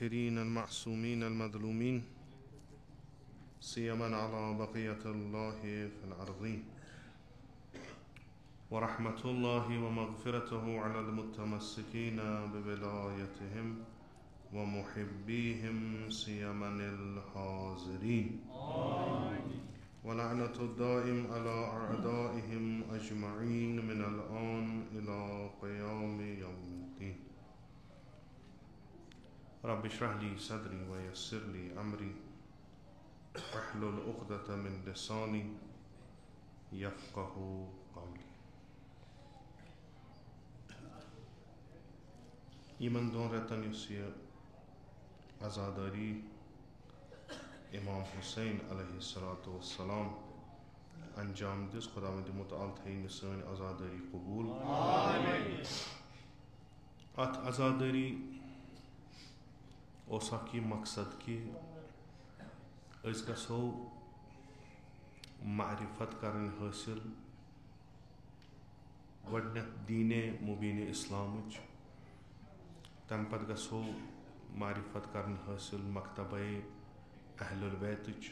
الطاهرين المعصومين المظلومين سيما على بقية الله في الأرضين ورحمة الله ومغفرته على المتمسكين بولايتهم ومحبيهم سيما الحاضرين ولعنة الدائم على أعدائهم أجمعين من الآن إلى قيام يوم الدين. رب اشرح لي صدري ويسر لي أمري واحلل عقدة من لساني يفقه قولي. Yimən don rətən yusiyə azadari İmam Hüseyin aleyhissalatu vesselam anjam diz Xudavəndi Mütəal təyin səni azadari qəbul. Amin. At azadari osa ki maqsad ki أز گژھو معرفت کرن حاصل گۄڈنیٚتھ دیٖنِ مُبیٖنِ اِسلامٕچ تَمہِ پتہٕ گژھو معرفت کرن حاصل مکتبے اہل البیتٕچ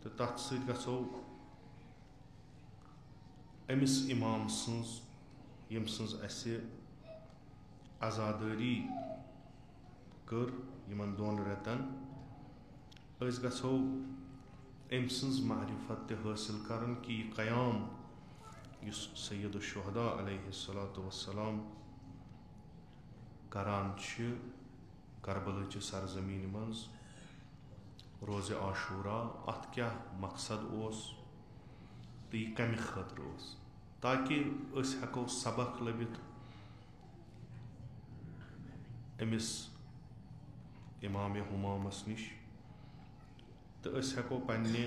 تہٕ تَتھ سۭتۍ گژھو أمِس اِمام سٕنٛز ییٚمہِ سٕنٛز اَسہِ عزادٲری کٔر یِمن دۄن رٮ۪تن أسۍ گژھو أمۍ سٕنٛز معرفت تہِ حٲصِل کرن کہِ یہِ قیام یُس سید الشہدا علیہ الصلاۃ والسلام کران چھِ کربلٕچہِ سرزمیٖنہِ منٛز روزِ عاشوٗرا اَتھ کیٛاہ مقصد اوس تہٕ یہِ کمہِ خٲطرٕ اوس تاکہِ أسۍ ہٮ۪کو سبق لٔبِتھ أمِس اِمامِ ہُمامس نِش تہٕ أسۍ ہٮ۪کو پننہِ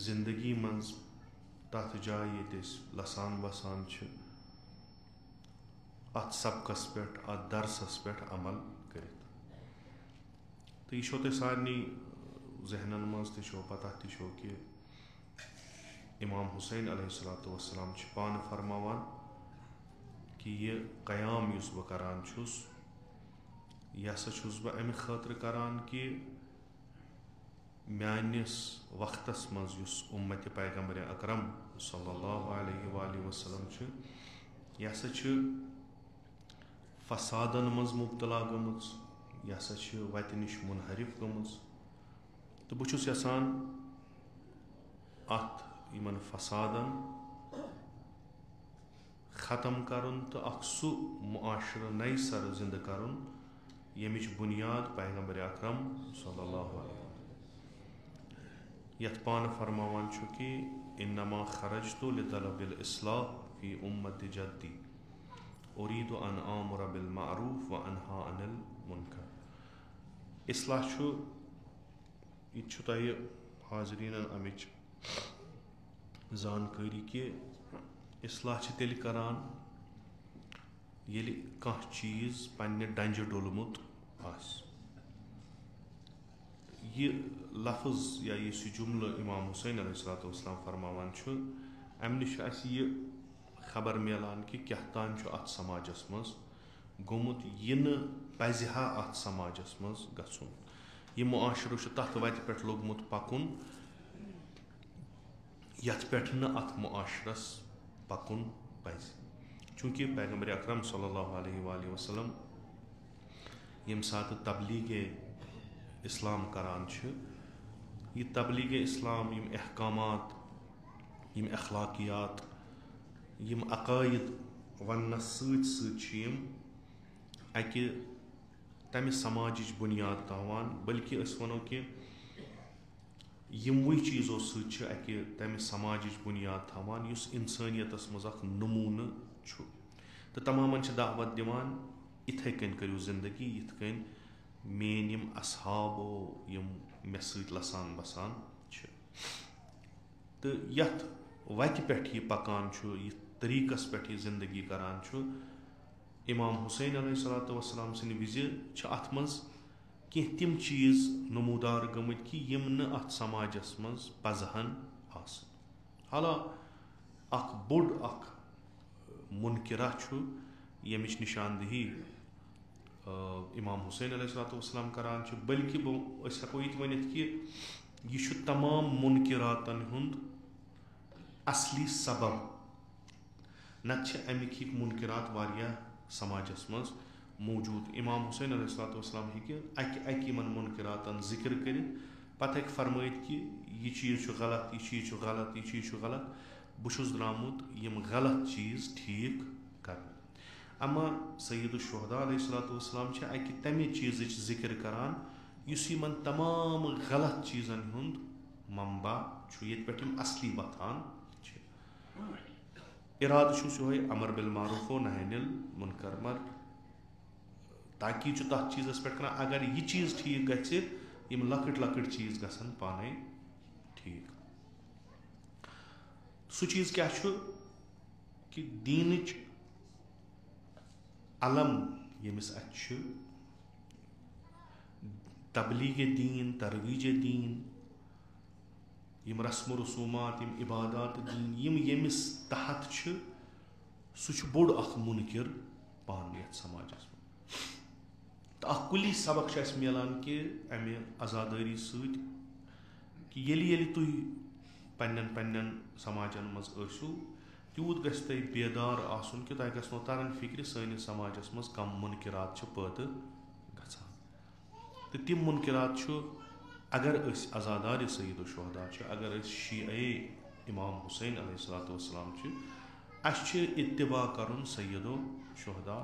زندگی منٛز تتھ جایہِ ییٚتہِ أسۍ لسان بسان چھِ اتھ سبقس پٮ۪ٹھ اتھ درسس پٮ۪ٹھ عمل کٔرِتھ تہٕ یہِ چھو تۄہہِ سارنٕے ذہنن منٛز تہِ چھو پتہ تہِ چھو کہِ اِمام حُسین علیہ الصلوۃ والسلام چھِ پانہٕ فرماوان کہِ یہِ قیام یُس بہٕ کران چھُس یہِ ہسا چھُس بہٕ امہِ خٲطرٕ کران کہِ میانِس وقتس منٛز یُس اُمتِ پیغمبرِ اکرم صلی اللہ علیہ وآلہ وسلم چھُ یہِ ہسا چھِ فسادن منٛز مُبتلا گٔمٕژ یہِ ہسا چھِ وتہِ نِش مُنحرف گٔمٕژ تہٕ بہٕ چھُس یژھان اتھ یِمن فسادن ختم کرُن تہٕ اکھ سُہ معاشرٕ نَیہِ سرٕ زِندٕ کرُن ییٚمِچ بُنیاد پیغمبرِ اکرم صلی اللہ علیہ یتھ پانہٕ فرماوان چھُ کہِ اِنما خرجتُ لطلب الاصلاح فی اُمتِ جدی اُریٖدُ ان آمُر بالمعروف وانہا عن المنکر اصلاح چھُ یہِ تہِ چھُ تۄہہِ حاضریٖنن امِچ زانکٲری کہِ اصلاح چھِ تیٚلہِ کران ییٚلہِ کانٛہہ چیٖز پننہِ ڈنٛجہِ ڈوٚلمُت آسہِ یہِ لفظ یا یُس یہِ جملہٕ اِمام حُسین علیہ الصلوۃ والسلام فرماوان چھُ امہِ نِش چھُ اسہِ یہِ خبر مِلان کہِ کیٛاہ تام چھُ اتھ سماجس منٛز گوٚمُت یہِ نہٕ پزِ ہا اتھ سماجس منٛز گژھُن یہِ معاشرٕ چھُ تتھ وتہِ پٮ۪ٹھ لوٚگمُت پکُن یتھ پٮ۪ٹھ نہٕ اتھ معاشرس پکُن پزِ چوٗنٛکہِ پیغمبرِ اکرم صلی اللہ علیہ وآلہ وسلم ییٚمہِ ساتہٕ تبلیٖغے اسلام کران چھِ یہِ تبلیٖغے اسلام یِم احکامات یِم اخلاقیات یِم عقٲیِد وننس سۭتۍ سۭتۍ چھِ یِم اکہِ تمہِ سماجٕچ بُنیاد تھاوان بٔلکہِ أسۍ ونو کہِ یِموٕے چیٖزو سۭتۍ چھِ اکہِ تمہِ سماجٕچ بُنیاد تھاوان یُس انسٲنیتس منٛز اکھ نموٗنہٕ چھُ تہٕ تمامن چھِ دعوت دِوان یِتھے کٔنۍ کٔرِو زندگی یِتھ کٔنۍ میٲنۍ یِم اصحابو یِم مےٚ سۭتۍ لسان بسان چھِ تہٕ یتھ وتہِ پٮ۪ٹھ یہِ پکان چھُ یتھ طریٖقس پٮ۪ٹھ یہِ زندگی کران چھُ اِمام حُسین علیہ الصلوۃ والسلام سٕنٛدِ وِزِ چھِ اتھ منٛز کینٛہہ تِم چیٖز نموٗدار گٔمٕتۍ کہِ یِم نہٕ اتھ سماجس منٛز پزہن آسٕنۍ حالا اکھ بوٚڑ اکھ مُنکِرا چھُ ییٚمِچ نِشاندہی इमाम हुसैन अलैहिस्सलाम करान छ, बल्कि अस हेको ये वनित कि यह छ तमाम मुनकिरातन हुंद असली सबब। नत अमिक ही मुनकिरात वारिया समाजस मज मौजूद। इमाम हुसैन अलैहिस्सलाम हेकि अकि मुनकिरातन जिक्र कर, पत हेक फरमाइत कि यह चीज़ गलत, यह चीज़ गलत, यह चीज़ गलत, बहुस द्रामुत यम गलत चीज़ ठीक कर। अमा सय्यदुश्शुहदा अलैहिस्सलाम अकि तमे चीज़ जिक्र करान युस यमन तमाम गलत चीज़न हुंद मंबा ये पे असली वथान। इराद योहे अमर बिल मारूफ व नही अनिल मुनकर मर, ताकि तथ चीज़स पे कर अगर यह चीज़ ठीक गि यम लकट लकट चीज़ गसन पाने ठीक। सो चीज़ क्या कि दीनच अलम यमिस अच्छ तबलीग दीन, तरवीज दीन, यम रस्म रसूमात, यम इबादात दीन, यम यमिस तहत सह बोड़ अख मुनकिर पान यथ समाजस में। तो अख कुली सबक मिलान कि अमे आज़ादारी सत कि येली तुम पन्न पन्न समाजन मज आसू तूत गस तुम बेदार आसन कि तुम गो तरन फिक्र सैनिस समाजस मज कम मुनकिरात पैदा गछान। तो तिम मुनकिरात अगर अज़ादार सय्यदुश्शुहदा अगर शीए इमाम हुसैन अलैहिस्सलाम अस इत्तिबा करन सय्यदुश्शुहदा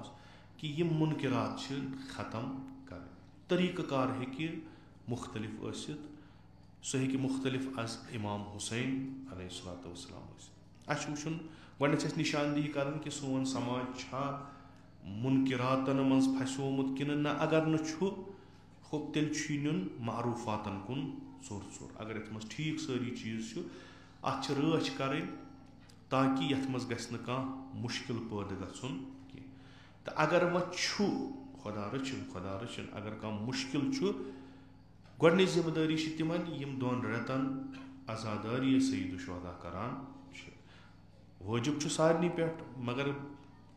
कि यम मुनकिरात ख़त्म कर। तरीक़ाकार हेकि मुख्तलिफ आसित, सह हेकि मुख्तलिफ अज इमाम हुसैन अलैहिस्सलाम अस वुचुन गस निशानदेही कर कि सोन समाज मुनकिरातन मज फसोमुत कि ना। अगर न तेल नुन मारूफातन कुन सोर सोर। अगर ये मज ठीक सारी चीज़ अत राच कर ताकि ये मज गस मुश्किल पैदा गन कि। तो अगर व खुदा रचन अगर कह मुश्किल गोडनी जिम्मेदारी तिमन यम 2 रेतन आज़ादारी सय्यदुश्शुहदा करान। वाजिब सारनी पे, मगर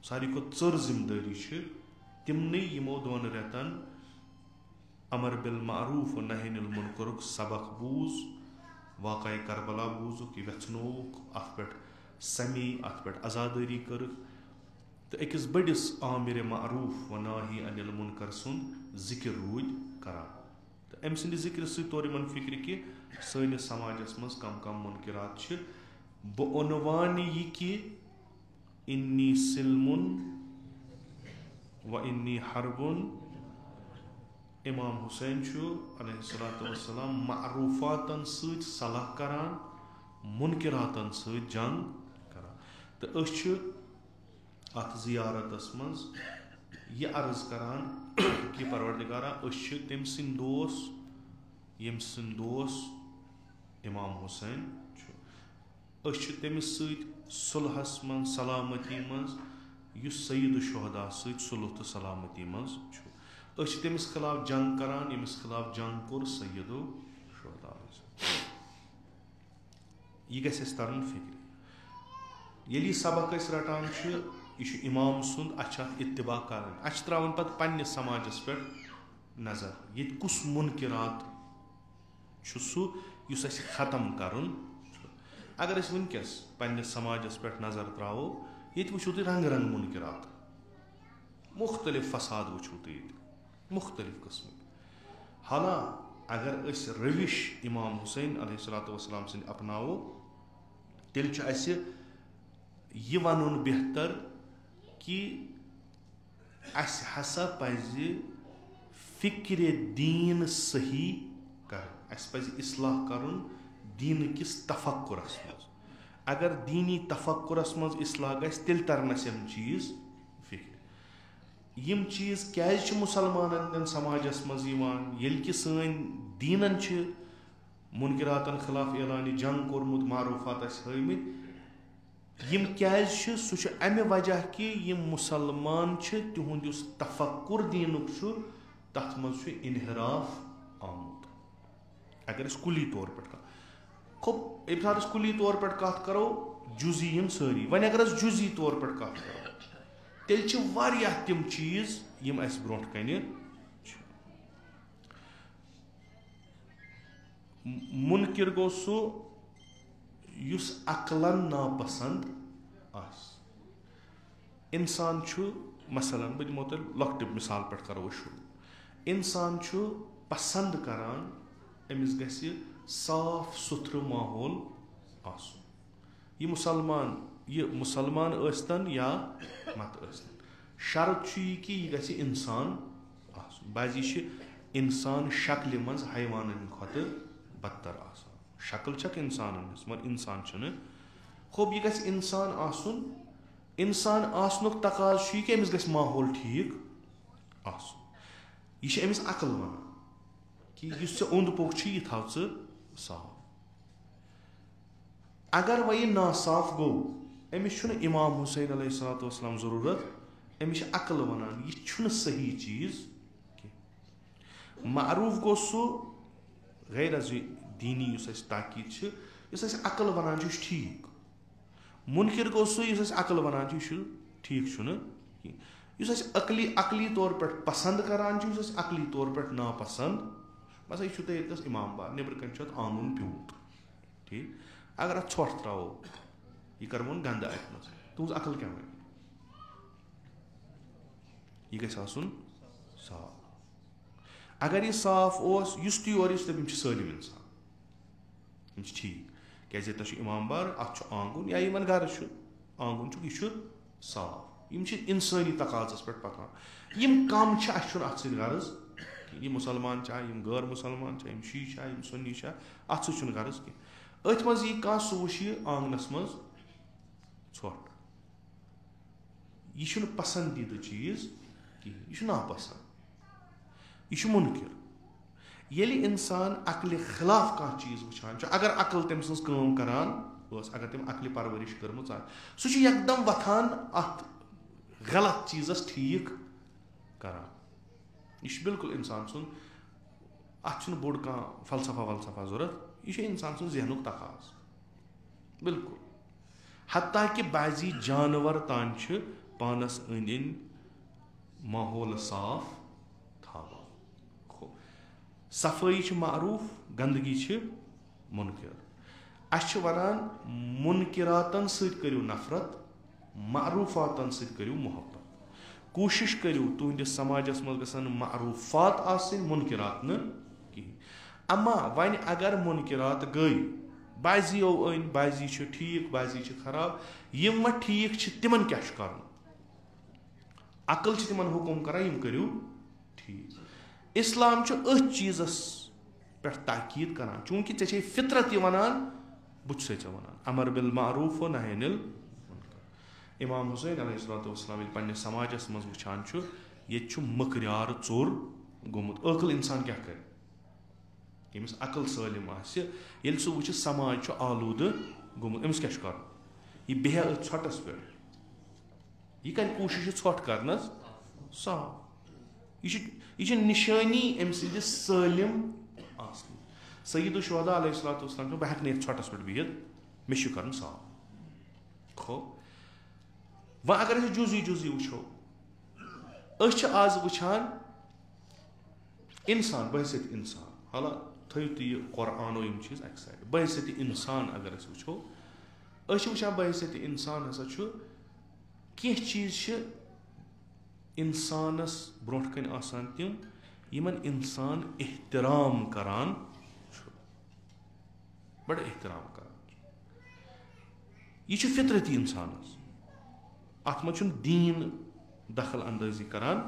सारी को चर जिम्मेदारी तिमन यमो 2 रेतन अमर बिल मारूफ व नही अनिल मुनकर सबक बूज, वाक़या करबला बूजुक, वेचनोक, अत पे समी, अत पे आज़ादारी कर। तो अकिस बड़िस आमिर मारूफ व नही अनिल मुनकर सुंद जिक्र रूद करान। तो अम सद जिक्र सौर इन फिक्र कि सैनिस समाजस मज कम कम मुनकिरात बउनवान यह कि इन्नी सिल्मुन व इन्नी हरबुन। इमाम हुसैन अलैहिस्सलाम मारूफातन सत सलाह करान, मुनकिरातन सत जंग करान। तो अत ज़ियारतस मज यह अर्ज करान कि परवरदिगारा तम सिंद दोस्त यम सिंद दोस्त इमाम हुसैन तमिस सुलहस मज सलामती मज युस सय्यदुश्शुहदा सुलह तो सलामती मज तमिस खिलाफ जंग करान यमिस खिलाफ जंग कोर सय्यदुश्शुहदा। यह गस तरन फिक्र ये सबक रटान यह इमाम सुंद अत इत्तिबा कर। अस त्रावन पत पन्निस समाजस पे नजर ये कुस मुनकिरात सह युस ख़त्म करन। अगर वनकस पन्निस समाजस पे नजर त्रावो ये वो तुम रंग रंग मुनकिरात, मुख्तलिफ फसाद वो तुम मुख्तलिफ किस्म। हाला अगर रविश इमाम हुसैन अलैहिस्सलाम सद अपनावो तेल यह वन बेहतर कि अस हसा पज़ फिक्र दीन सही कर, अस पज़ इस्लाह करुन दीन किस तफक्कुरस मज। अगर दीनी तफक्कुरस मज इस्लाह गस तेल तरनस यम चीज़ फिक्र। यम चीज़ क्या मुसलमान समाजस मज येल कि सन दीनन मुनकिरातन खिलाफ ऐलान जंग कोरमुत, मारूफात हमित, यम क्या सह अमे वजह कि यम मुसलमान तिहुंद तफक्कुर दीनुक तथ मज इनहराफ आमुत। अगर कुली तौर पे खूब ये सात कुली तौर पे कत करो जुजी सारी, वन अगर जुजी तौर पे कत करो तेल छ वारियाह तिम चीज यम अस ब्रोंठ कने छ। मुनकिर गो सु युस अकलन नापसंद आस। इंसान छु मसलन बह दिमो तेल लॉक्ट मिसाल पे करो शुरू। इंसान छु पसंद करान अमिस गस्य साफ सुथर माहौल आसुन। ये मुसलमान अस्तन या मत अस्तन, शर्त छु यह कि यह गस्य इंसान आसुन। बाजी छ इंसान शक्ल मज हैवानन खोत बदतर आसान। शक्ल छक इंसान मगर इंसान छन। खूब यह गस्य इंसान आसुन। इंसान आसनुक तकाज छु कि अमिस गस्य माहौल ठीक आसुन। यह अमिस अकल वन कि युस ओंद पोक छु यह थाव साफ। अगर वह नासाफ गो अमिस छुन इमाम हुसैन अलैहिस्सलाम जरूरत, अमिस अकल वनान यह छुन सही चीज कि मारूफ गो सु गैर दीनी युस ताकीद छ युस अकल वनान छ ठीक। मुनकिर गो सु युस अकल वनान छ ठीक छुन कि युस अकली तौर पे पसंद करान छ युस अकली तौर पे नापसंद। बस यह तस इमाम बार नबर कन आंगन प्यूट ठीक। अगर अत ोट त्रो यह करवन गंद अत मज तुज अकल क्या वन यह गसन साफ। अगर यह साफ ओस युस तोर तम सलिम इंसान ठीक क्या तह इमाम बार अत आंगन या इन गर आंगन यह साफ। यम इंसानी तकाजस पे पकान। यम कम अत सत गर्ज कि मुसलमान यम गैर मुसलमान यम शी यम सुन्नी अत सत गर्ज कि अथ मज यह कह सह वुच आंगनस मज ोट। यह पसंदीदा चीज कहें, यह नापसंद, यह मुनकिर। येली इंसान अकल खिलाफ कह चीज वुचान अगर अकल तम सज काम करान अगर तम अकल परवरिश कर्म सह एकदम वथान अत गलत चीजस ठीक करान। यह बिल्कुल इंसान सुन अत बोड़ कह फलसफा वलसफा जरूरत। यह इंसान सुन जहनुक तकाज बिल्कुल। हत्ता कि बाजी जानवर तान पानस अंद अंद माहौल साफ थावान। सफाई मारूफ, गंदगी मुनकिर। अस वनान मुनकिरातन सत करियो नफरत, मारूफातन सत करियो मोहब्बत। कोशिश करियो तुहंदिस समाजस मज गसन मारूफात आसिन, मुनकिरात न कहें। अमा वन अगर मुनकिरात गई बाजियो अन बाजी ठीक बाजी खराब यम ठीक तिमन क्या कर अकल तिमन हुकुम कर यम करियो ठीक। इस्लाम अथ चीजस पे ताकीद करान चूंकि ऐ फितरत वनान बुच वन अमर बिल मारूफ नही अनिल मुनकर। इमाम हुसैन अलैहिस्सलाम पे समाजस मज वुचान ये मकरियार चोर गोमुत। अकल इंसान क्या कर यमिस अकल सलिम ये सह वो समाज आलूद गोमुत अमिस क्या कर यह बेह अथ ोटस पे यह कर कोशिश ोट कर साफ। यह निशानी अम सदिस सलिम आसन। सईद शुहदा अलैहिस्सलाम बह हेक ोटस पे बिहित मे कर साफ। खो वह अगर जुजी जुजी वो आज वुचान इंसान बहसियत इंसान हाला थो तो यह कुरानो यम चीज अक साइड बहसियत इंसान अगर वो वुचान बहसियत इंसान हसा कह चीज इंसानस ब्रोट कन आसान तिम यमन इंसान एहतराम करान बड़ एहतराम करान। यह फितरती इंसानस अत मज दीन दखल अंदाजी करान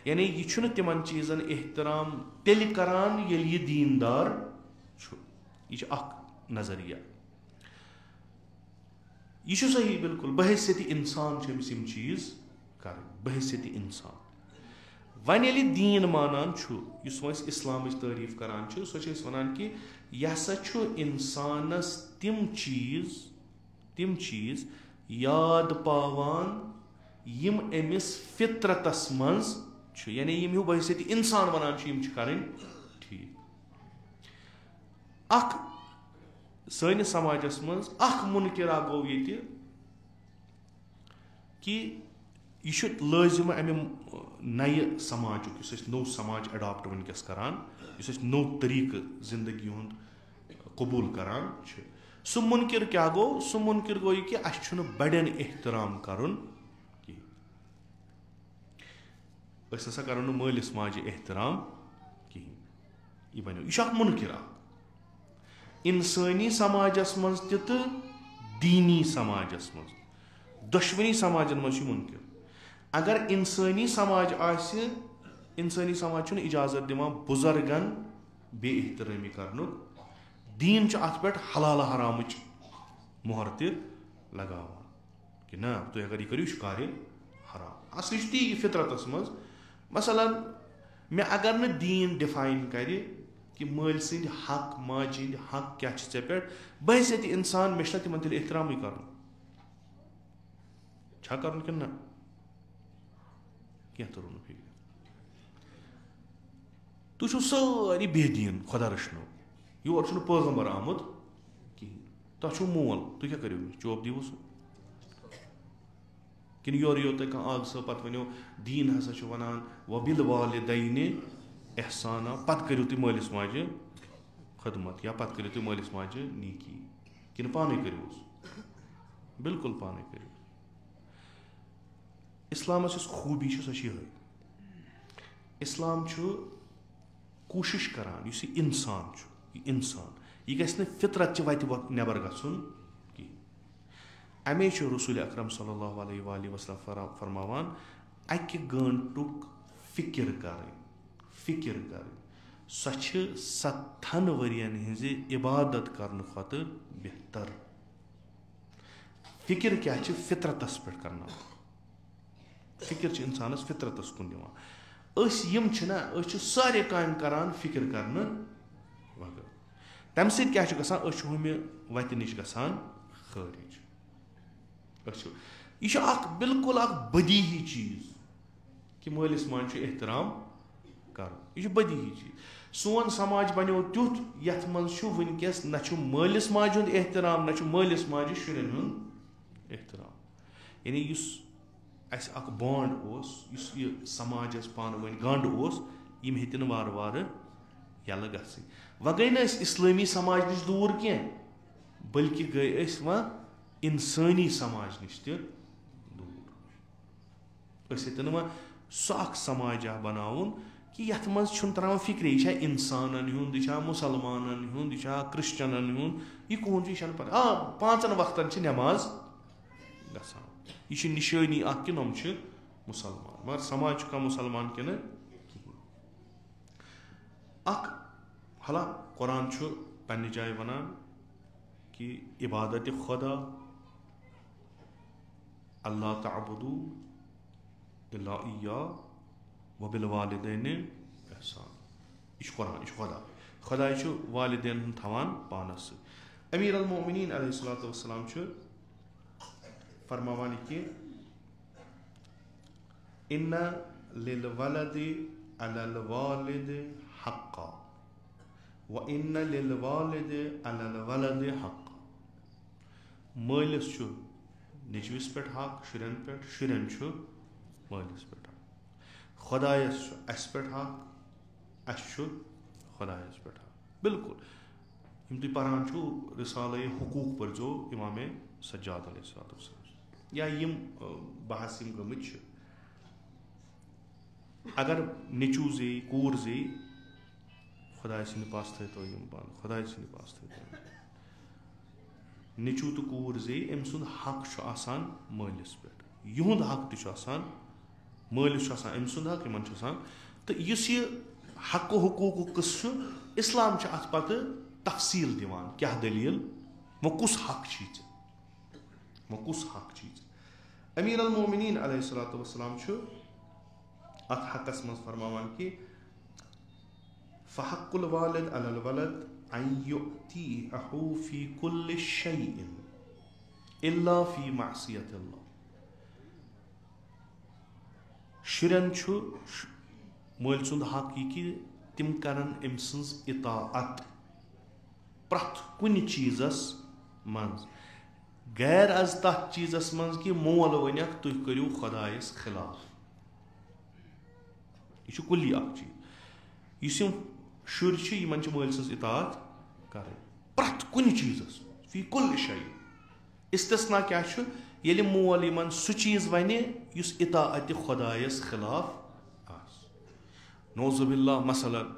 यानी यह तिमन चीजन एहतराम तेल करान येल यह दीनदार यह नजरिया यह सही बिल्कुल बहसियत इंसान यम चीज कर बहसियत इंसान। वन ये दीन मानान इस्लाम तारीफ करान सह वनान कि यह हसा इंसानस तिम चीज याद पावान यम अमिस फितरतस मज यानी यम हूँ बहसियत इंसान वनान करें ठीक। अख सनिस समाजस मज अख मुनकिरा गो ये कि यह लाजिम अमे नए समाज नो समाज एडॉप्ट वनकस करान नो तरीक़ जिंदगी कबूल करान सह मुनकर क्या गो सह मुनकर गो कि अस बड़न एहतराम कर हसा करो मालिस माजे एहतराम कहें यह बनो यह मुनकर इंसानी समाजस मज तो दीनी समाजस मज दुश्मनी समाजन मज मुनकर अगर इंसानी समाज आसि इंसानी समाज इजाजत दिवान बुजुर्गन बे एहतरामी करनुक दीन अत पे हलाल हराम मोहर लगावान कि ना तुम अगर यह करो कार हराम असली ती फितरतस मज मसलन मे अगर न दीन डिफाइन कर कि माल सद हक माज हंद हक क्या ऐ पे बहसीत इंसान मे तिमन तेल एहतराम कर कि ना क्या तरुन फिक्र तुम सारी बेदीन खुदा रचनो योर पैगम्बर आमुत कहें तह मोल तुम क्या करो चोप दिवस कि योर यो तुम कह आग सो पे वनो दीन हसा वनान वबिल वालिदैन एहसाना पत करो तुम मालिस माजे खदमत या पत करो तुम मालिस माजे नीकी कि पाने करो बिल्कुल पाने करो इस्लाम खूबी सह इस्लाम कोशिश करान इंसान यह गि फितरत वत नबर गन अमे रसूल अकरम सल्लल्लाहु अलैहि वसल्लम फरमावान अकि गंटुक फिक्र कर सह 70 वरियन हज इबादत करने खुद बेहतर फिक्र क्या फितरतस पे करना फिक्र इंसानस फितरतस कुन दिवान सारे काम करान फिक्र करने वगर तम सत क्या हमें वत नश गसान खारिज यह बिल्कुल बदीही चीज कि मालिस माज एहतराम कर यह बदीही चीज सोन समाज बनो तुथ यथ मज वनकस न मालिस माज हुंद एहतराम न मालिस माज शुरन हुंद एहतराम यानी अख बॉन्ड यह समाजस पान वन गंड यम हेतन वार वार यल गई व गई न इस्लामी समाज नश दूर कह बल्कि गई वह इंसानी समाज नश दूर हेतन वह सह समाज बनावन कि यथ मज तरान फिक्र यह इंसानन हुंद यह मुसलमानन हुंद यह क्रिश्चनन हुंद यह कौन यह पता 5 वक्तन नमाज गसान यह निशानी कि नम मुसलमान मगर समाज का मुसलमान कि हला कुरान पन्ने जाय वनान कि इबादत खुदा अल्लाह तअबुदू इल्ला इय्या व बिल वालिदैन एहसान यह कुरान यह खुदा वालिदैन थवान पानस अमीर अल मोमिनीन अलैहिस्सलातु वस्सलाम फरमावान कि इन्ना लिल वलदि अलल वालिद हक्का व इन्ना लिल वालिद अलल वलद हक्का मालिस निजविस पे हक शुरन पे शुरन मालिस पे हक खुदायस अस पे हक अस खुदायस पे हक बिल्कुल यम तुम परान रिसाले हुकूक पर्जो इमाम सज्जाद अलैहिस्सलाम या यम बहस यम गमित अगर नेचू जे कूर जे खुदा सद पास थो यम पान खुदा सद पास थो नेचू तो कूर जे अम सुंद हक आसान मालिस पे युंद हक तो मालिस अम सुंद हक इन तो इस हक हुकूक कस इस्लाम अत पत तफसील दिवान क्या दलील वो कुस हक चीज वो कुस हक चीज अमीर अल मोमिनीन अलैहिस्सलातु वस्सलाम अत हकस मज फरमावान कि फहक्कुल वालिद अलल वलद अन युअतीअहु फी कुल्लि शैइन इल्ला फी मासियतिल्लाह शुरन माल सुंद हक यह कि तिम करन अम सन्ज इताअत प्रथ कुन चीजस मज गैर अज तथ चीजस मज कि मोल वनक तुम करियो खुदायस खिलाफ यह कुली चीज शुर मल सज इतात कर प्रथ कुन चीजस फी कुल शय इस्तिस्ना क्या ये मोल इन सह चीज वन इतात खुदायस खिलाफ आस नौजुबिल्लाह मसलन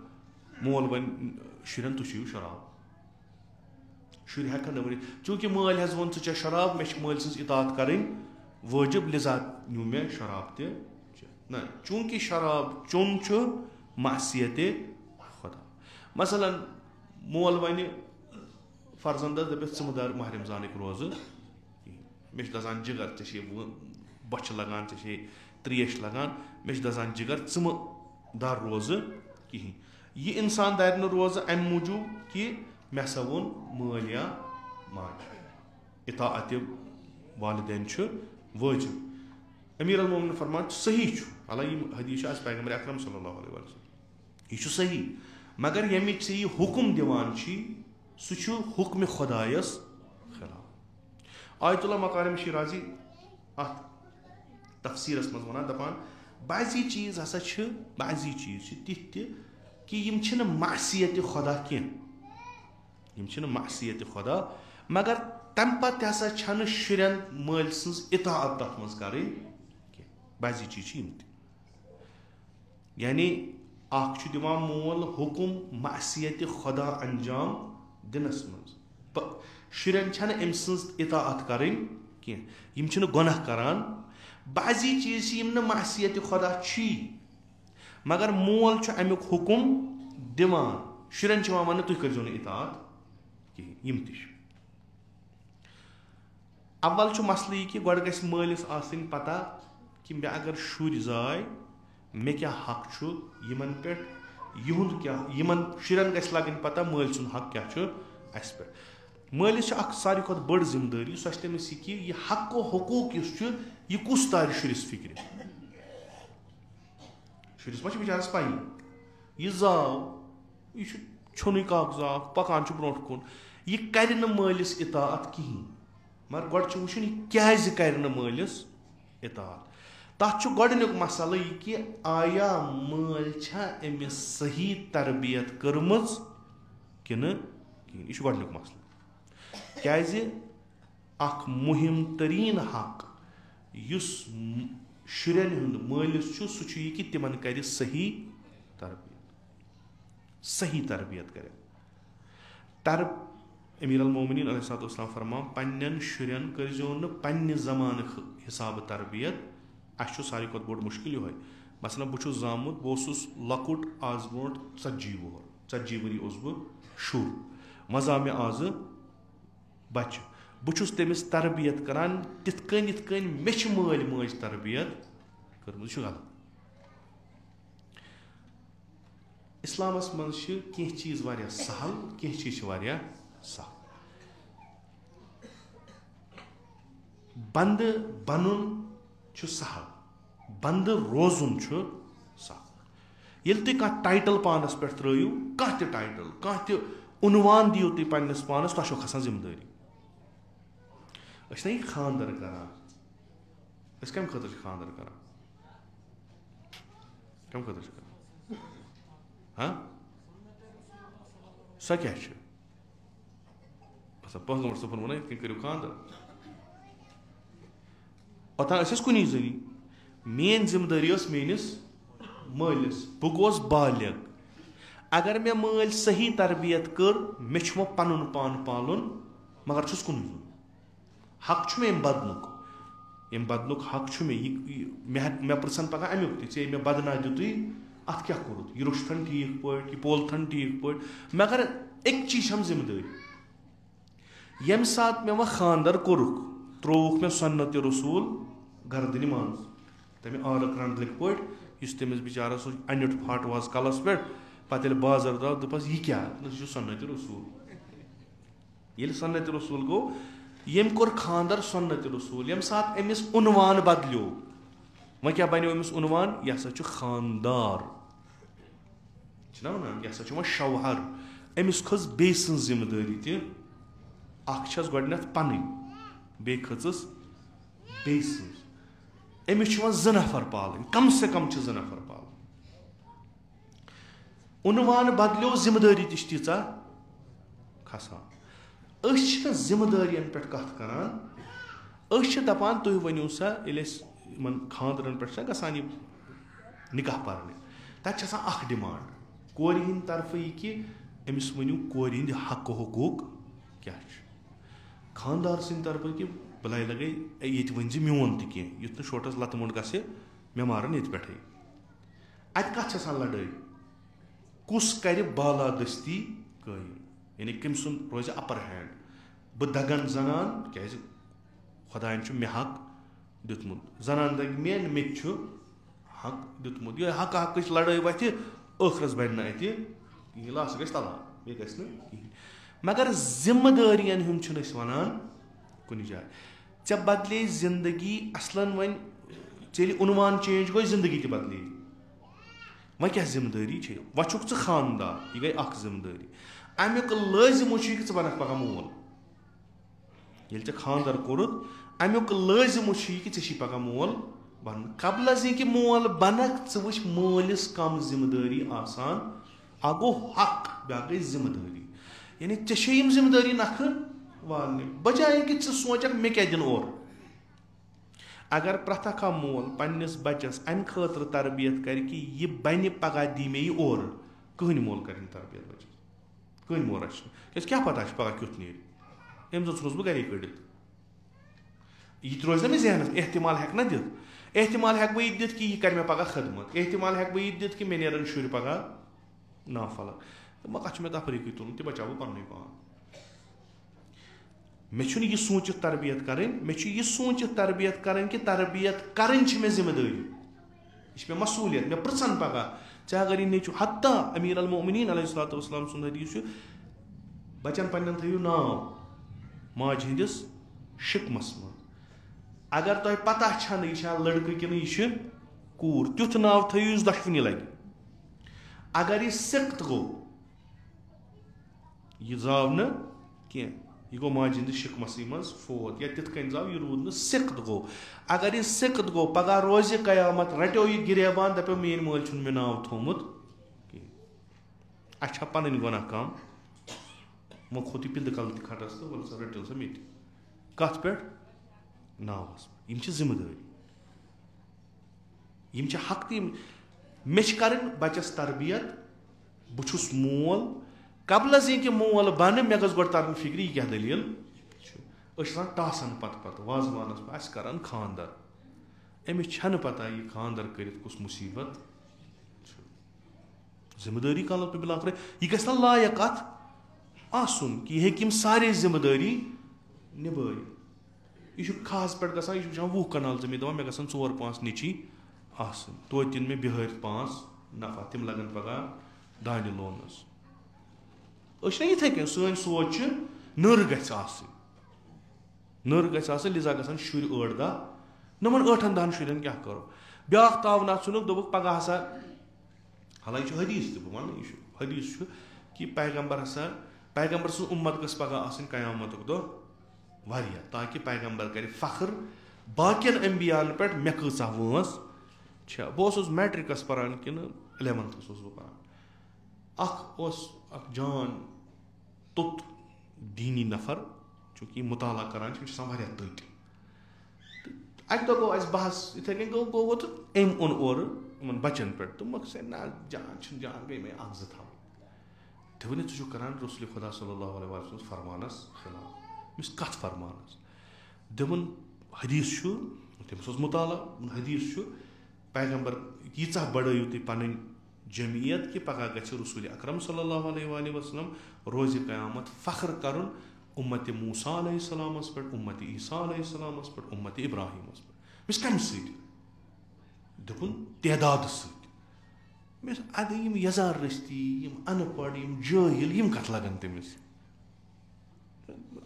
मोल वन शुरन तुम चेयो शराब शुर हेकन वन चूंकि मल हज वोन चे शराब मे मल सज इतात करें वाजिब लिजा न्यू मे शराब ते ना चूंकि शराब चुन मासियत खुदा मसलन मोल वन फर्जंदस दपिस दर माह रमजान रोज मे दसान जिगर ऐ बच लगान ऐ त्रेश लगान मे दसान जिगर दर रोज कहें यह इंसान दर न रोज अम मूजूब कि मे सा वोन मल या माज इतात वालिदैन वाजिब अमीर अल मोमिन फरमान सही हालांकि हदीस पैगंबर अकरम सल्लल्लाहु अलैहि वसल्लम यह सही मगर यमिक से यह हुक्म दिवान सह हुक्म खुदायस खिलाफ आयतुल्लाह मकारिम शिराजी तफसीरस मज वन दपान बाजी चीज हसा बाजी चीज तिथ कि यम मासियत खुदा कह मासियत खुदा मगर तम पत हसा शुरन मल सज इतात तथ मज कर बाजी चीज यानी दिवान मोल हुक्म मासियत खुदा अंजाम दिनस मज शुरन अम सज इतात करें कह गुनाह करान बाजी चीज यम मासियत खुदा मगर मोल अमुक हुक्म दिवान शुरन वन तुम करो इतात कहें अव्वल मसल यह कि गोड़ गस मालिस आसनी पता कि मे अगर शुर जाय मे क्या हक यमन पे युंद क्या यमन शुरन गस लगन पता माल सुन हक क्या अस पे मालिस सारी खुद बड़ जिम्मेदारी सो तमिस कि यह हक हकूक यह कुस तार शुरिस फिक्र शुरिस मा बिचारस पाई यह जाव यह छुन कागजात पकान ब्रो कुन यह कर मालिस इतात कहें मगर गोड़ वुचन क्या कर मालिस इतात तथ गोडनुक मसल यह कि आया माल अमिस सही तरबियत कर्मज कि यह गोडनुक मसल क्या मुहिम तरीन हक युस शुरन हुंद मालिस सह कि तिमन कर सही तरबियत कर अमीर अल मोमिनीन अलैहिस्सलाम फरमान पन्न शुरन करो न पन्ने ज़मान हिसाब तरबियत अस सारी खुद बोड़ मुश्किल यह मसलन बहुत जामुत बस लकुट आज ब्रो 40 वरी बह शुर मजा मे आज बच बहुत तमिस तरबियत करान तिथ मे माल माज तरबियत कर गलत इस्लामस मज कह चीज वारिया सहल कह चीज वारिया सहल बंद बनुन सहल बंद रोजुन सहल ये तुम कह टाइटल पानस पे त्रो कह टाइटल कह उनवान दियो तुम पन्नस पानस तह खसान जिम्मेदारी ना खानदर करान कम खतर खानदर करान कम खतर करान हाँ सह क्या पैगंबर सबन वन इत करो खानदर ओतान कुन जनी मेन जिम्मेदारी मेनिस मालिस बह गोस बालिग अगर मे माल सही तरबियत कर मे पन पान पालन मगर छुस कुन हक मे अम बदनुक हक मे प्रसन पा अमुक चे मे बदना दित अत क्या कोरुत यह रुशन ठीक पे यह पोलथन ठीक पे मगर एक चीज हम जिम्मेदारी यम सात मे वह खानदर कोरुक त्रोवुक मे सुन्नत रसूल गर्दन मज तमें आलक रंदलिक पे तमिस बिचारस अनिट फट वाज कलस पे पे बाजार द्राव दपस यह क्या सुन्नत रसूल ये सुन्नत रसूल गो यम कोर खानदर सुन्नत रसूल यम सात अमिस उनवान बदलो वह क्या बनो अमिस उनवान यह हसा खानदार यह हसा वह शौहर अमिस खस बे जिम्मेदारी तह गोडनथ पन بیٚیہِ کھٔژٕس بیٚیہِ سۭتۍ أمِس چھِ یِوان 2 نفر پالٕنۍ کم سے کم چھِ 2 نفر پالٕنۍ عنوان بدلیو ذمہٕ دٲری تہِ چھِ تیٖژاہ کھسان أسۍ چھِنہٕ ذمہٕ دٲرین پٮ۪ٹھ کتھ کران أسۍ چھِ دپان تُہۍ ؤنِو سا ییٚلہِ أسۍ یِمن خانٛدرن پٮ۪ٹھ چھِ گژھان یہِ نکاح پرنہِ تتہِ چھِ آسان اکھ ڈِمانڈ کورِ ہٕنٛدِ طرفہٕ یہِ کہِ أمِس ؤنِو کورِ ہٕنٛدِ حقہٕ حقوٗق کیٛاہ چھِ خانٛدار سٕنٛدِ طرفہٕ کہِ بلاے لگے ییٚتہِ ؤنۍ زِ میون تہِ کینٛہہ یُتھ نہٕ شوٹس لتہٕ موٚنڈ گژھِ مےٚ مارن ییٚتہِ پٮ۪ٹھٕے اَتہِ کتھ چھِ آسان لڑٲے کُس کرِ بالادستی قٲیِم یعنی کٔمۍ سُنٛد روزِ اپر ہینڈ بہٕ دگن زنان کیازِ خۄدایَن چھُ مےٚ حق دیُتمُت زنان دگہِ مےٚ مےٚ تہِ چھُ حق دیُتمُت یہِ حقہٕ حقٕچ لڑٲے وتھِ ٲخرس بنہِ نہٕ اَتہِ کِہیٖنۍ لاسٹس گژھِ طلاق بیٚیہِ گژھِ نہٕ کِہیٖنۍ مگر ذمہٕ دٲرین ہُنٛد چھِنہٕ أسۍ وَنان کُنہِ جایہِ ژےٚ بدلے زندگی اصلن وۄنۍ ژےٚ ییٚلہِ عنوان چینج گوٚو زندگی تہِ بدلے وۄنۍ کیٛاہ ذمہٕ دٲری چھے وۄنۍ چھُکھ ژٕ خانٛدار یہِ گٔے اکھ ذمہٕ دٲری امیُک لٲزِمٕے چھُ یہِ کہِ ژٕ بنکھ پگاہ مول ییٚلہِ ژےٚ خانٛدر کوٚرُتھ امیُک لٲزِمٕے چھُ یہِ کہِ ژےٚ چھی پگاہ مول بنُن قبل از یہِ کہِ مول بنکھ ژٕ وٕچھ مٲلِس کم ذمہٕ دٲری آسان اکھ گوٚو حق بیٛاکھ گٔے ذمہٕ دٲری یعنی ژےٚ چھے یِم ذمہٕ دٲری نکھٕ والنہِ بجاے کہِ ژٕ سونٛچکھ مےٚ کیٛاہ دِنہٕ اورٕ اگر پرٛٮ۪تھ اکھ مول پننِس بچس امہِ خٲطرٕ تربیت کرِ کہِ یہِ بنہِ پگاہ دی مےٚ یہِ اورٕ کٕہٕنۍ مول کرِ نہٕ تربیت بچس کٕہٕنۍ مول رچھِ نہٕ کیٛازِ کیٛاہ پتہ چھُ پگاہ کیُتھ نیرِ أمۍ زن ژھٕنُس بہٕ گرے کٔڑِتھ یہِ تہِ روزِ نا مےٚ ذہنس احتمال ہٮ۪کہٕ نا دِتھ احتمال ہٮ۪کہٕ بہٕ یہِ دِتھ کہِ یہِ کرِ مےٚ پگاہ خدمت احتمال ہٮ۪کہٕ بہٕ یہِ دِتھ کہِ مےٚ نیرن شُرۍ پگاہ نافلق تہٕ وۄنۍ کتھ چھُ مےٚ تفریٖقٕے تُلُن تہِ بچاو بہٕ پننُے پان مےٚ چھُنہٕ یہِ سوٗنٛچِتھ تربیت کرٕنۍ مےٚ چھُ یہِ سوٗنٛچِتھ تربیت کرٕنۍ کہِ تربیت کرٕنۍ چھِ مےٚ ذمہٕ دٲری یہِ چھِ مےٚ مصوٗلیت مےٚ پرژھن پگاہ ژےٚ اگر یہِ نیٚچوٗ حتیٰ امیٖر المومنیٖن علیہ الصلوۃ والسلام سُنٛد حدیٖث چھُ بچن پننٮ۪ن تھٲیِو ناو ماجہِ ہٕنٛدِس شِکمس منٛز اگر تۄہہِ پتہ چھنہٕ یہِ چھا لڑکہٕ کِنہٕ یہِ چھِ کوٗر تیُتھ ناو تھٲیِو یُس دۄشوٕنی لگہِ اگر یہِ سِکت گوٚو یہِ زاو نہٕ کینٛہہ یہِ گوٚو ماجہِ ہٕنٛدِس شِکمسٕے منٛز فوت یا تِتھ کٔنۍ زاو یہِ روٗد نہٕ سِکت گوٚو اگر یہِ سِکت گوٚو پگاہ روزِ قیامت رٹیو یہِ گریبان دپیو میٲنۍ مٲلۍ چھُنہٕ مےٚ ناو تھوٚومُت کینٛہہ اَسہِ چھا پنٕنۍ گۄناہ کم وۄنۍ کھوٚت یہِ پِلہٕ کلہٕ تہِ کھٹس تہٕ وَلہٕ سا رٔٹِو سا مےٚ تہِ کتھ پٮ۪ٹھ ناوس پٮ۪ٹھ یِم چھِ ذمہٕ دٲری یِم چھِ حق تہِ مےٚ چھِ کرٕنۍ بچس تربیت بہٕ چھُس مول قبل از یہِ کہِ مول بنہٕ مےٚ گٔژھ گۄڈٕ ترٕنۍ فِکرِ یہِ کیٛاہ دٔلیٖل چھُ أسۍ چھِ آسان ٹاسان پتہٕ وازوانس پٮ۪ٹھ اَسہِ کران خانٛدر أمِس چھنہٕ پتہ یہِ خانٛدر کٔرِتھ کُس مُصیٖبت چھُ ذمہٕ دٲری کالس پٮ۪ٹھ بِلاکرے یہِ گژھِ نا لایق اتھ آسُن کہِ یہِ ہیٚکہِ یِم سارے ذمہٕ دٲری نِبٲیِتھ یہِ چھُ کھہس پٮ۪ٹھ گژھان یہِ چھُ وٕچھان 20 کنال زٔمیٖن دپان مےٚ گژھن 4-5 نیٚچی آسٕنۍ توتہِ دِن مےٚ بِہٲرۍ 5 نفر تِم لگن پگاہ دانہِ لوننس أسۍ چھِنہ یِتھٕے کٔنۍ سٲنۍ سونٛچ چھِ نٔر گژھِ آسٕنۍ نٔر گژھِ آسٕنۍ لِذا گژھن شُرۍ 8-10 نۄمن 8-10 شُرٮ۪ن کیٛاہ کرو بیٛاکھ تاونا ژھٕنُکھ دوٚپُکھ پگاہ ہسا حالانکہِ یہِ چھُ حدیٖث تہِ بہٕ وَنہٕ یہِ چھُ حدیٖث چھُ کہِ پیغمبر سٕنٛز اُمت گٔژھ پگاہ آسٕنۍ قیامتُک دۄہ واریاہ تاکہِ پیغمبر کرِ فخر باقین انبیاہن پٮ۪ٹھ مےٚ کۭژاہ وٲنٛس چھےٚ بہٕ اوسُس میٹرکس پران کِنہٕ 11تھس اوسُس بہٕ پران اکھ اوس اکھ جان توٚت دیٖنی نفر چوٗنٛکہِ یِم مُطالعہ کران چھِ یِم چھِ آسان واریاہ تٔتۍ تہٕ اَکہِ دۄہ گوٚو اَسہِ بحث یِتھٕے کٔنۍ گوٚو تہٕ أمۍ اوٚن اورٕ یِمن بچن پٮ۪ٹھ دوٚپمکھ سا نہ جان چھُنہٕ جان گٔے مےٚ 1-2 تھاوٕنۍ دوٚپُن ژٕ چھُکھ کران رسولِ خۄدا صلی اللہ علیہ وسلم فرمانس خلاف أمِس کتھ فرمانس دوٚپُن حدیٖث چھُ تٔمِس اوس مُطالعہ حدیٖث چھُ پیغمبر ییٖژاہ بڑٲیِو تُہۍ پنٕنۍ جمعیت کہِ پگاہ گژھِ رسولِ اکرم صلی اللہ علیہ وسلم روزِ قیامت فخر کرُن اُمتِ موٗسا علیہ السلامس پٮ۪ٹھ اُمتِ عیٖسا علیہ السلامس پٮ۪ٹھ اُمتِ ابراہیٖمس پٮ۪ٹھ مےٚ کمہِ سۭتۍ دوٚپُن تعدادٕ سۭتۍ مےٚ دوٚپ اَدٕ یِم یزار رٔستی یِم انہٕ پڑھ یِم جٲہِل یِم کتھ لگن تٔمِس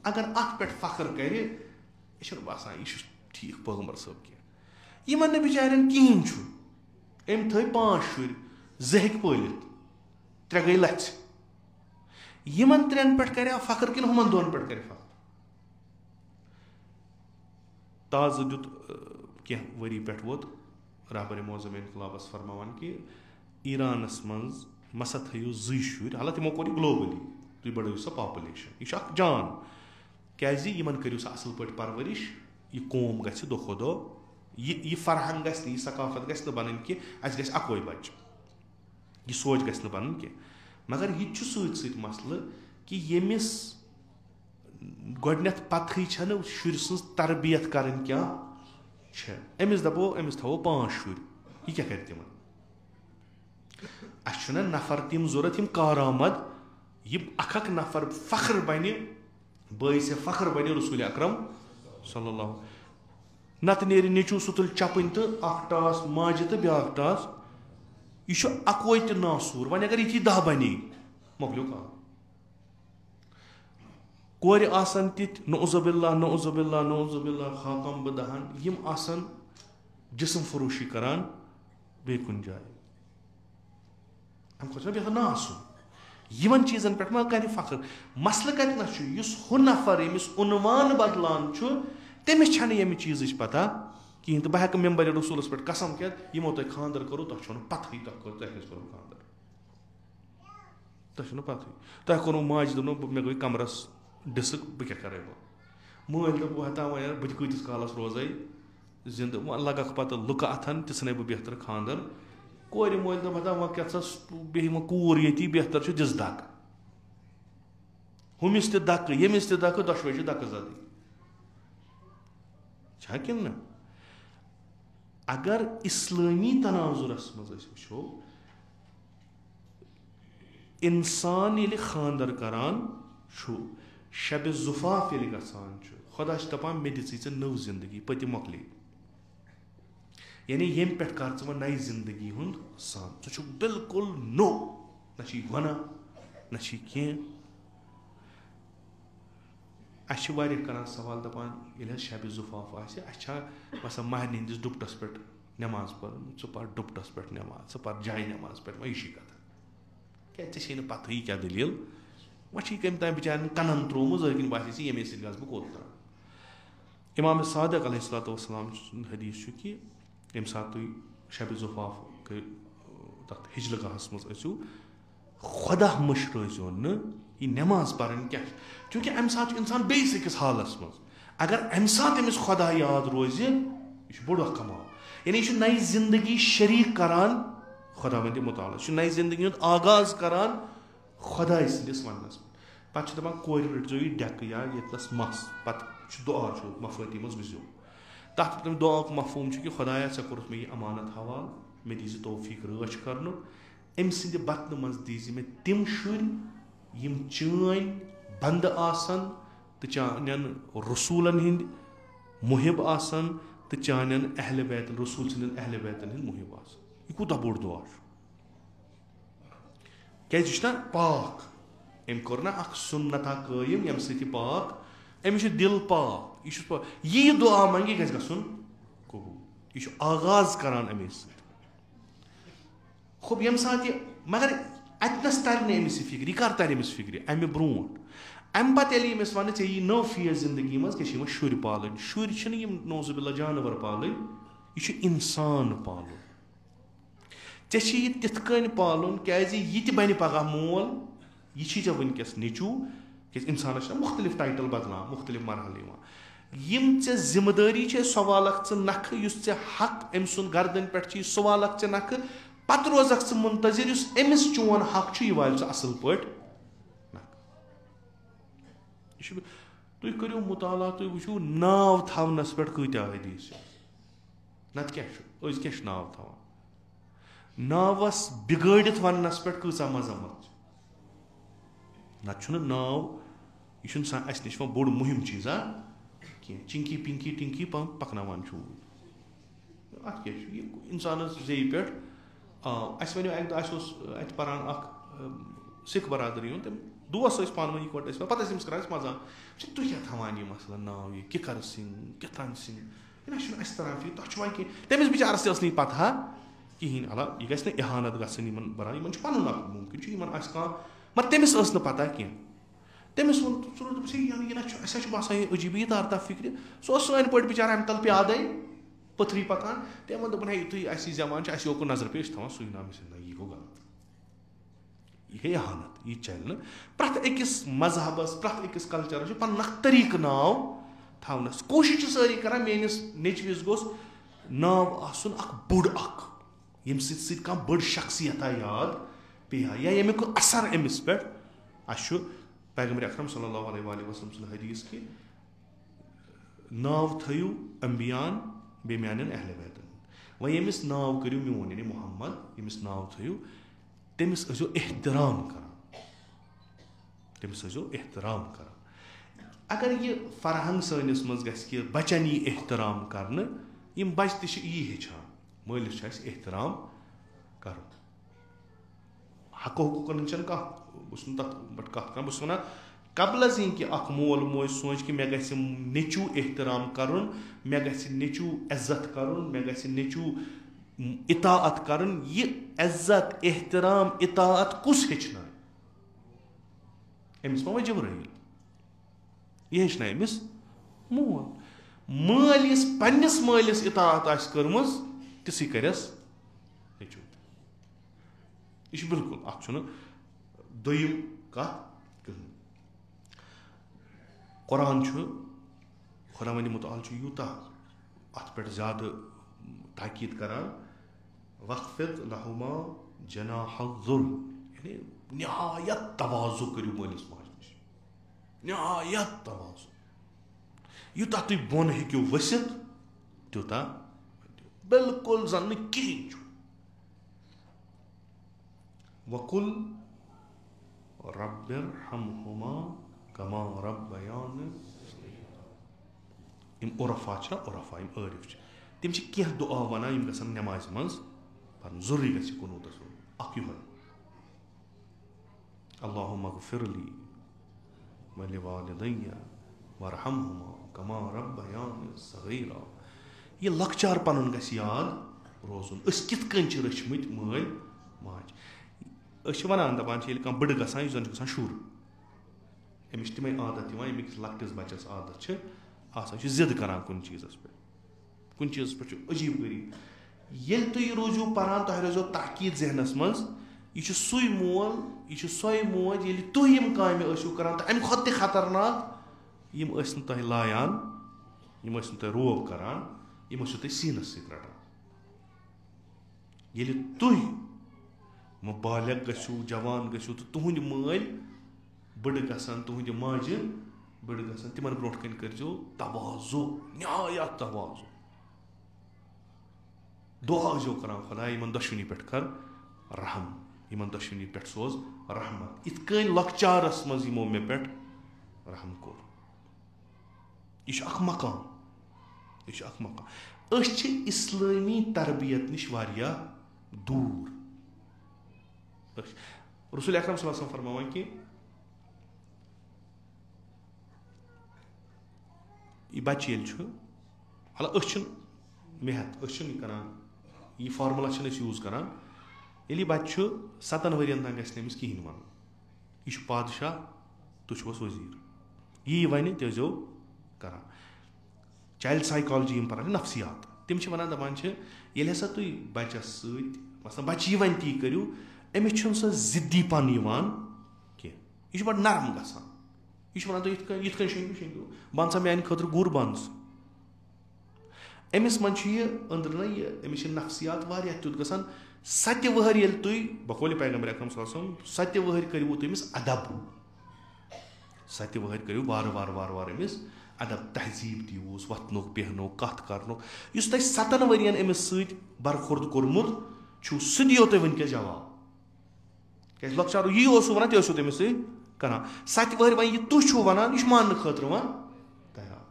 اگر اتھ پٮ۪ٹھ فخر کرِ یہِ چھُنہٕ باسان یہِ چھُ ٹھیٖک پیغمبر صٲب کینٛہہ یِمن نہٕ بِچارٮ۪ن کِہینۍ چھُ أمۍ تھٲے 5 شُرۍ 2 ہیٚکہِ پٲلِتھ 3 گٔے لژھِ یِمن 3 پٮ۪ٹھ کرِ فخر کِنہٕ ہُمن 2 پٮ۪ٹھ کرِ فخر ताज़ٕ دیُت کینٛہہ ؤری پٮ۪ٹھ ووت رہبر معظم انقلابس فرماوان کہِ ایرانس منٛز مسا تھٲیِو 2 شُرۍ حالانکہِ تِمو کوٚر یہِ گلوبلی تُہۍ بڑٲیِو سا پاپولیشن یہِ چھُ اکھ جان کیازِ یِمن کٔرِو سا اصل پٲٹھۍ پرورِش یہِ قوم گژھِ دۄہ کھۄتہٕ دۄہ یہِ فرہنگ گژھِ نہٕ یہِ ثقافت گژھِ نہٕ بنٕنۍ کہِ اَسہِ گژھِ اکوے بچہِ یہِ سونچ گژھِ نہٕ بنُن کینٛہہ مگر یہِ تہِ چھُ سۭتۍ سۭتۍ مسلہٕ کہِ ییٚمِس گۄڈٕنیتھ پتہٕے چھنہٕ شُرۍ سٕنٛز تربیت کرٕنۍ کیٛاہ چھےٚ أمِس دپو أمِس تھاوو 5 شُرۍ یہِ کیٛاہ کرِ تِمن اَسہِ چھُنہ نفر تِم ضوٚرتھ یِم کارآمد یِم اکھ نفر فخر بنہِ باعث فخر بنہِ رسول اکرم صلی اللہ نتہٕ نیرِ نیٚچوٗ سُہ تُلہِ چپٕنۍ تہٕ اکھ ٹاس ماجہِ تہٕ بیاکھ ٹاس یہِ چھُ اکوے تہِ ناسوٗر وۄنۍ اگر یِتھی 10 بنے مۄکلیو کار کورِ آسن تِتھۍ نعوذ باللہ نعوذ باللہ نعوذ باللہ خاکم بہٕ دہن یِم آسن جسم فروشی کران بیٚیہِ کُنہِ جایہِ اَمہِ کھۄتہٕ چھُنہ بہتر نہ آسُن یِمن چیٖزن پٮ۪ٹھ ما کرِ فخر مسلہٕ کتنس چھُ یُس ہُہ نفر ییٚمِس عنوان بدلان چھُ تٔمِس چھنہٕ ییٚمہِ چیٖزٕچ پتہ کِہینۍ تہٕ بہٕ ہٮ۪کہٕ ممبرِ رسوٗلس پٮ۪ٹھ قسم کھٮ۪تھ یِمو تۄہہِ خانٛدر کوٚروٕ تۄہہِ چھو نہٕ پتہٕے تۄہہِ کیٛازِ کوٚروٕ خانٛدر تۄہہِ چھو نہٕ پتہٕے تۄہہِ کوٚرمُت ماجہِ دوٚپنو مےٚ گٔے کمرس ڈِسک بہٕ کیٛاہ کرے وۄنۍ مٲلۍ دوٚپ بہٕ ہتا وۄنۍ بہٕ تہِ کۭتِس کالس روزے زِندٕ وۄنۍ لگکھ پتہٕ لُکہٕ اتھن تہِ ژھٕنے بہٕ بہتر خانٛدر کورِ مٲلۍ دوٚپ ہتا وۄنۍ کیٛاہ ژَس بیٚیہِ وۄنۍ کوٗر ییٚتی بہتر چھُ دِس دکہٕ ہُمِس تہِ دکہٕ ییٚمِس تہِ دکہٕ دۄشوے چھِ دکہٕ زدٕے چھا کِنہٕ نہ اگر اسلٲمی تناظُرس منٛز أسۍ وٕچھو انسان ییٚلہِ خانٛدر کران چھُ شبِ زُفاف ییٚلہِ گژھان چھُ خۄدا چھُ دپان مےٚ دِژٕے ژےٚ نٔو زندگی پٔتِم مۄکلے یعنی ییٚمہِ پٮ۪ٹھ کر ژٕ وۄنۍ نَیہِ زندگی ہُنٛد سان ژٕ چھُکھ بالکُل نوٚو نہ چھِ یہِ گۄناہ نہ چھِ یہِ کینٛہہ اَسہِ چھِ واریاہ کران سوال دپان ییٚلہِ حظ شبِ زُفاف آسہِ اَسہِ چھا باسان مہرنہِ ہِنٛدِس ڈُپٹس پٮ۪ٹھ نٮ۪ماز پرُن ژٕ پر ڈُپٹس پٮ۪ٹھ نٮ۪ماز ژٕ پر جایہِ نٮ۪ماز پٮ۪ٹھ وۄنۍ یہِ چھِ کتھ کیٛازِ ژےٚ چھے نہٕ پتہٕے کیٛاہ دٔلیٖل وۄنۍ چھِ کٔمۍ تام بِچارٮ۪ن کَنن ترٛوومُت أکِنۍ باسے ژےٚ ییٚمے سۭتۍ گژھٕ بہٕ کوٚت تام امام صادق علیہ الصلوۃ والسلام سُنٛد حدیٖث چھُ کہِ ییٚمہِ ساتہٕ تُہۍ شبِ زُفاف تتھ ہِجلہٕ گاہس منٛز ٲسِو خۄدا مٔشرٲزیو نہٕ یہِ نٮ۪ماز پرٕنۍ کیٛاہ چھِ چوٗنٛکہِ اَمہِ ساتہٕ چھُ اِنسان بیٚیِس أکِس حالس منٛز اگر اَمہِ ساتہٕ أمِس خۄدا یاد روزِ یہِ چھُ بوٚڑ اکھ کمال یعنی یہِ چھُ نَیہِ زندگی شریٖک کران خۄدا وندِ مُتعالٰی یہِ چھُ نَیہِ زندگی ہُنٛد آغاز کران خۄداے سٕنٛدِس وننس منٛز پتہٕ چھِ دپان کورِ رٔٹزیو یہِ ڈٮ۪کہٕ یا ییٚتنس مس پتہٕ چھُ دُعا چھُ مفٲتی منٛز وٕزِو تتھ تَمہِ دُعاہُک مفہوٗم چھُ کہِ خۄدایا ژےٚ کوٚرُتھ مےٚ یہِ امانت حوالہٕ مےٚ دیٖزِ توفیٖق رٲچھ کرنُک أمۍ سٕنٛدِ بطنہٕ منٛز دیٖزِ مےٚ تِم شُرۍ یِم چٲنۍ بنٛدٕ آسن تہٕ چانٮ۪ن رسوٗلن ہٕنٛدۍ محب آسن تہٕ چانٮ۪ن اہلِ بیتن رسوٗل سٕنٛدٮ۪ن اہلِ بیتن ہٕنٛدۍ محب آسن یہِ کوٗتاہ بوٚڑ دُعا چھُ کیٛازِ یہِ چھُ نہ پاک أمۍ کوٚر نہ اکھ سُنتا قٲیِم ییٚمہِ سۭتۍ یہِ پاک أمِس چھُ دِل پاک یہِ چھُ یہِ دُعا منٛگہِ یہِ گژھِ گژھُن قبوٗل یہِ چھُ آغاز کران اَمے سۭتۍ خوب ییٚمہِ ساتہٕ یہِ مگر اتنس ترِ نہٕ أمِس یہِ فِکرِ یہِ کر ترِ أمِس فِکرِ امہِ برونٛٹھ امہِ پتہٕ ییٚلہِ أمِس وَنہٕ ژےٚ یی نٔو فیز زندگی منٛز کیٛاہ چھِ یِوان شُرۍ پالٕنۍ شُرۍ چھِنہٕ یِم نعوذ باللہ جانور پالٕنۍ یہِ چھُ انسان پالُن ژےٚ چھی یہِ تِتھ کٔنۍ پالُن کیٛازِ یہِ تہِ بنہِ پگاہ مول یہِ چھی ژےٚ وٕنکیٚس نیٚچوٗ کیٛازِ انسانس چھِ مُختٔلِف ٹایٹل بدلان مُختٔلِف مرحلہٕ یِوان یِم ژےٚ ذِمہٕ دٲری چھے سۄ والکھ ژٕ نکھٕ یُس ژےٚ حق أمۍ سُنٛد گردن پٮ۪ٹھ چھی سُہ والکھ ژٕ نکھٕ پتہٕ روزکھ ژٕ مُنتظر یُس أمِس چون حق چھُ یہِ والہِ ژٕ اصٕل پٲٹھۍ نکھٕ یہِ چھُ تُہۍ کٔرِو مُطالعہ تُہۍ وٕچھِو ناو تھاونس پٮ۪ٹھ کۭتیاہ حدیٖث چھِ نتہٕ کیٛاہ چھُ أسۍ کیٛاہ چھِ ناو تھاوان ناوس بِگٲڑِتھ وننس پٮ۪ٹھ کۭژاہ مذمت چھِ نتہٕ چھُنہٕ ناو یہِ چھُنہٕ اَسہِ نِش وۄنۍ بوٚڑ مُہِم چیٖزا کینٛہہ چِنکی پِنکی ٹِنکی پکناوان چھُ اتھ کیٛاہ چھُ یہِ انسانس زیٚیہِ پٮ۪ٹھ اَسہِ ؤنِو اَکہِ دۄہ اَسہِ اوس اَتہِ پران اکھ سِکھ برادٔری ہُنٛد تِم دوس ٲسۍ پانہٕ ؤنۍ یِکوٹہٕ ٲسۍ پتہٕ ٲسۍ أمِس کران أسۍ مزاق تُہۍ کیٛاہ تھاوان یہِ مثلاً ناو یہِ کِکر سِنگھ کیٛاہ سِنگھ نہ چھُنہٕ اَسہِ تران فِکرِ تۄہہِ چھُ وۄنۍ کینٛہہ تٔمِس بِچارس تہِ ٲس نہٕ یہِ پتہ کِہینۍ الہ یہِ گژھِ نہٕ اِحانت گژھٕنۍ یِمن بران یِمن چھُ پنُن اکھ مُمکِن چھُ یِمن آسہِ کانٛہہ مگر تٔمِس ٲس نہٕ پتہ کینٛہہ तमिस वो यह बसान यह अजीबी तारता फिक्र सो सान पे बिचार अमे तल प्यादे पथरी पकान तम दोपन है यु अस जमान योकुन नजर पेश थवान सू नाम यह गो गलत यह एहानत यह चल प्रथ अकिस मजहबस प्रथ अकिस कल्चरस पन तरीक नाव थवनस कोशिश सारी कर मेनिस नेचविस गोस नाव आसुन अख बुड़ अख यम सित कह बड़ शख्सियत याद पे या यमिक असर अमिस पे अशु पैगंबर अकरम सल्लल्लाहु अलैहि वसल्लम हदीस कि नाव थयु अंबियान बे म्यानन अहले बैतन व यमिस नाव करियो मोन यानी मोहम्मद यमिस नाव थयु तमिस अजो एहतराम कर तमिस अजो एहतराम कर अगर यह फरहंग सनिस मज गस कि बचन यह एहतराम करने यम बच त यी हेचान मालिस एहतराम कर हक हुकूकन कह तथ कत कर बस वन कबल कि अख मोल मोज सोच कि मे गि नेचू एहतराम कर मे गि नेचू इज्जत कर मे गि नेचू इताअत कर यह इज्जत एहतराम इताअत कुस हेचन अमिस मा जिब्राइल यह हेचन अमिस मोल मालिस पन्निस मालिस इताअत आस कर्मस तिसै करस हेचू यह बिल्कुल अख दोयम कत कहीं कुरान खुदा वन मुताल यूता अत पे ज्यादा ताकीद करान वक्फिद लहुमा जनाहुल यानी निहायत तवाज़ु करियो मालिस माज नश निहायत तवाज़ु यूता तुम बोन हेक्यो वसित त्यूता बिल्कुल जन कहीं वकुल रब्बिरहमहुमा कमा रब्बयान इम उरफा उरफा इम आरिफ तम कह दुआ वन यम गसन नमाज मज पर जरूरी गि कुनूतस अख यह अल्लाहुम्मा गफिरली वलिवालिदैया वरहमहुमा कमा रब्बयान सगीरा यह लकचार पन गि याद रोजुन कित कन रचमत माल माज वन दपान कह बड़ गसान जन शुर अमिस तमें आदत यमिस लकटिस बच्चस आदत जिद करान कुन चीज़स पे अजीब गरीब ये तुम रोजू पान तुम रोजो ताकीद जहनस मज यह सुई मोल यह सोई मोज ये तुम काम करान तो अमि खुद खतरनाक यम तुम लायान यम तुम रोब करान यम तुम सीनस सत रटान ये तुम मुबालग गु जवान गु तो तुहद माल बड़ गसान तुहद माज बड़ गसान तिमन ब्रोट कन करो तवाज़ु निहायत तवाज़ु दुआ जो करान खुदा इन दशवनी पे कर रहम इन दशवनी पे सोज रहमत इत कन लकचारस मज यमो मे पे रहम कोर यह मकाम यह मकाम इस्लामी तरबियत नश दूर रसूल अकरम सल्लल्लाहु अलैहि वसल्लम फरमावन कि यह बच्चे हालांकि मेहत करान यह फार्मूला यूज करान ये बच्चे 7 वरियन तक गमिस कहें वन यह पादशाह तुस वजीर यी वन तेजो करान चाइल्ड साइकोलॉजी पर नफ्सियात तम वन दपान ये हसा तुम बच्चस सत्ल बच्चे वन ती करो अमिस सह जिद्दी पन कह यह बड़ नरम गसान यह वन तुम ये शेंगू शेंगू बन सा मानि खतर गुर बन अमिस मन अंदर ना यह अमिस नफ्सियात वारिया तुत गसान 7 वहर ये तुम बकौल पैगंबर अकरम सल्लल्लाहु अलैहि वसल्लम 7 वहर करू तमिस अदब 7 वहर करू वार वार वार वार अमिस अदब तहजीब दिवस वथनुक बेहनो कथ करनुक युस तुम 7 वरियन अमिस सत बरखुर्द कोर्मुत सह दियो तुम वनकस जवाब क्या लकचारो यी वन तुम तमिस करान 7 वहर वन यह तुम वन यह मान खतर वन तैयार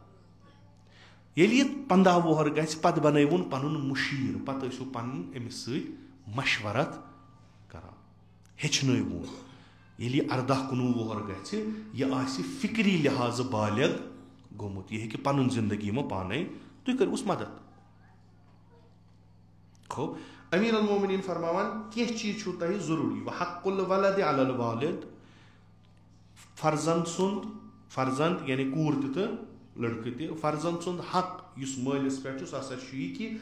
ये 15 वहर गत बनवन पन मुशीर पे पन अमिस मशवरत करान हेचनवन ये 18-19 वहर गह फिक्री लिहाज बालिग गोमुत यह पन जिंदगी में पाने तुम करोस मदद खो अमीर अल मोमिनीन फरमावन कह चीज तुम जरूरी व हक्कुल वलद अलल वालिद फर्जंद यानी कूर तो लड़के ते फर्जंद सुंद हक युस मालिस पे सह कि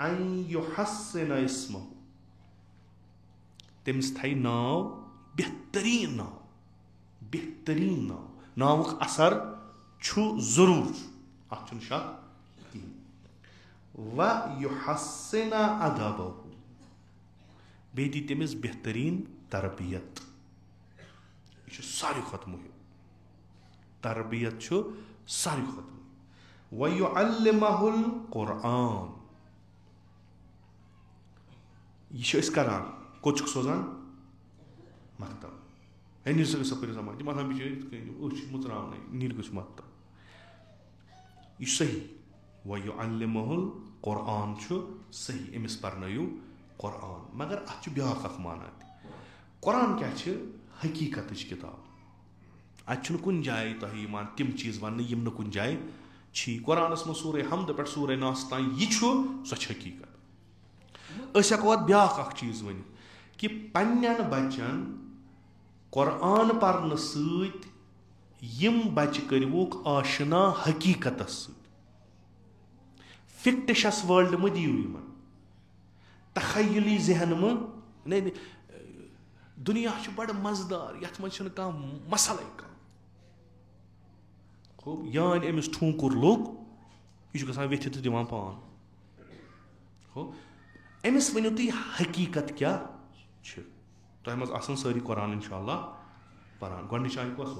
अन युहस्सिन इस्महु तमिस थी नाव बेहतरीन नावुक असर जरूर अत शक व युहस्सिन अदबहु बे दी तमिस बेहतरीन तरबियत यह सारी खुद मुहिम तरबियत सारी खुद व युअल्लिमुहुल कुरान यह करान कोच सोजान मकतब नीर सा गो पो समान तम आसान बिचार मुत्रावन नीर गो मकतब यह सही व युअल्लिमुहुल कुरान सही अमिस पर्नयु कुरान मगर अत ब्याख माना कुरान क्या हकीकत किताब अत कुन जाए तुम तिम चीज वन यम कुन जाए कुरानस मं सूर हमद पे सूर नास तान यह सो हकीकत हको अत ब्याख चीज वन कि पन्न बच्चन कुरान पर्न सम बच्चे करवुक आशना हकीकत फिक्टिशस वर्ल्ड में दियो यमन तखयली जहन में नहीं दुनिया बड़ मजेदार यथ मज मसल खूब यान अमिस ठूंकुर लोग यह गसान वेथित दिवान पान हो अमिस वनो तुम हकीकत क्या तुम मज आसन सारी कुरान इंशाअल्लाह परान गोडनिच आय कस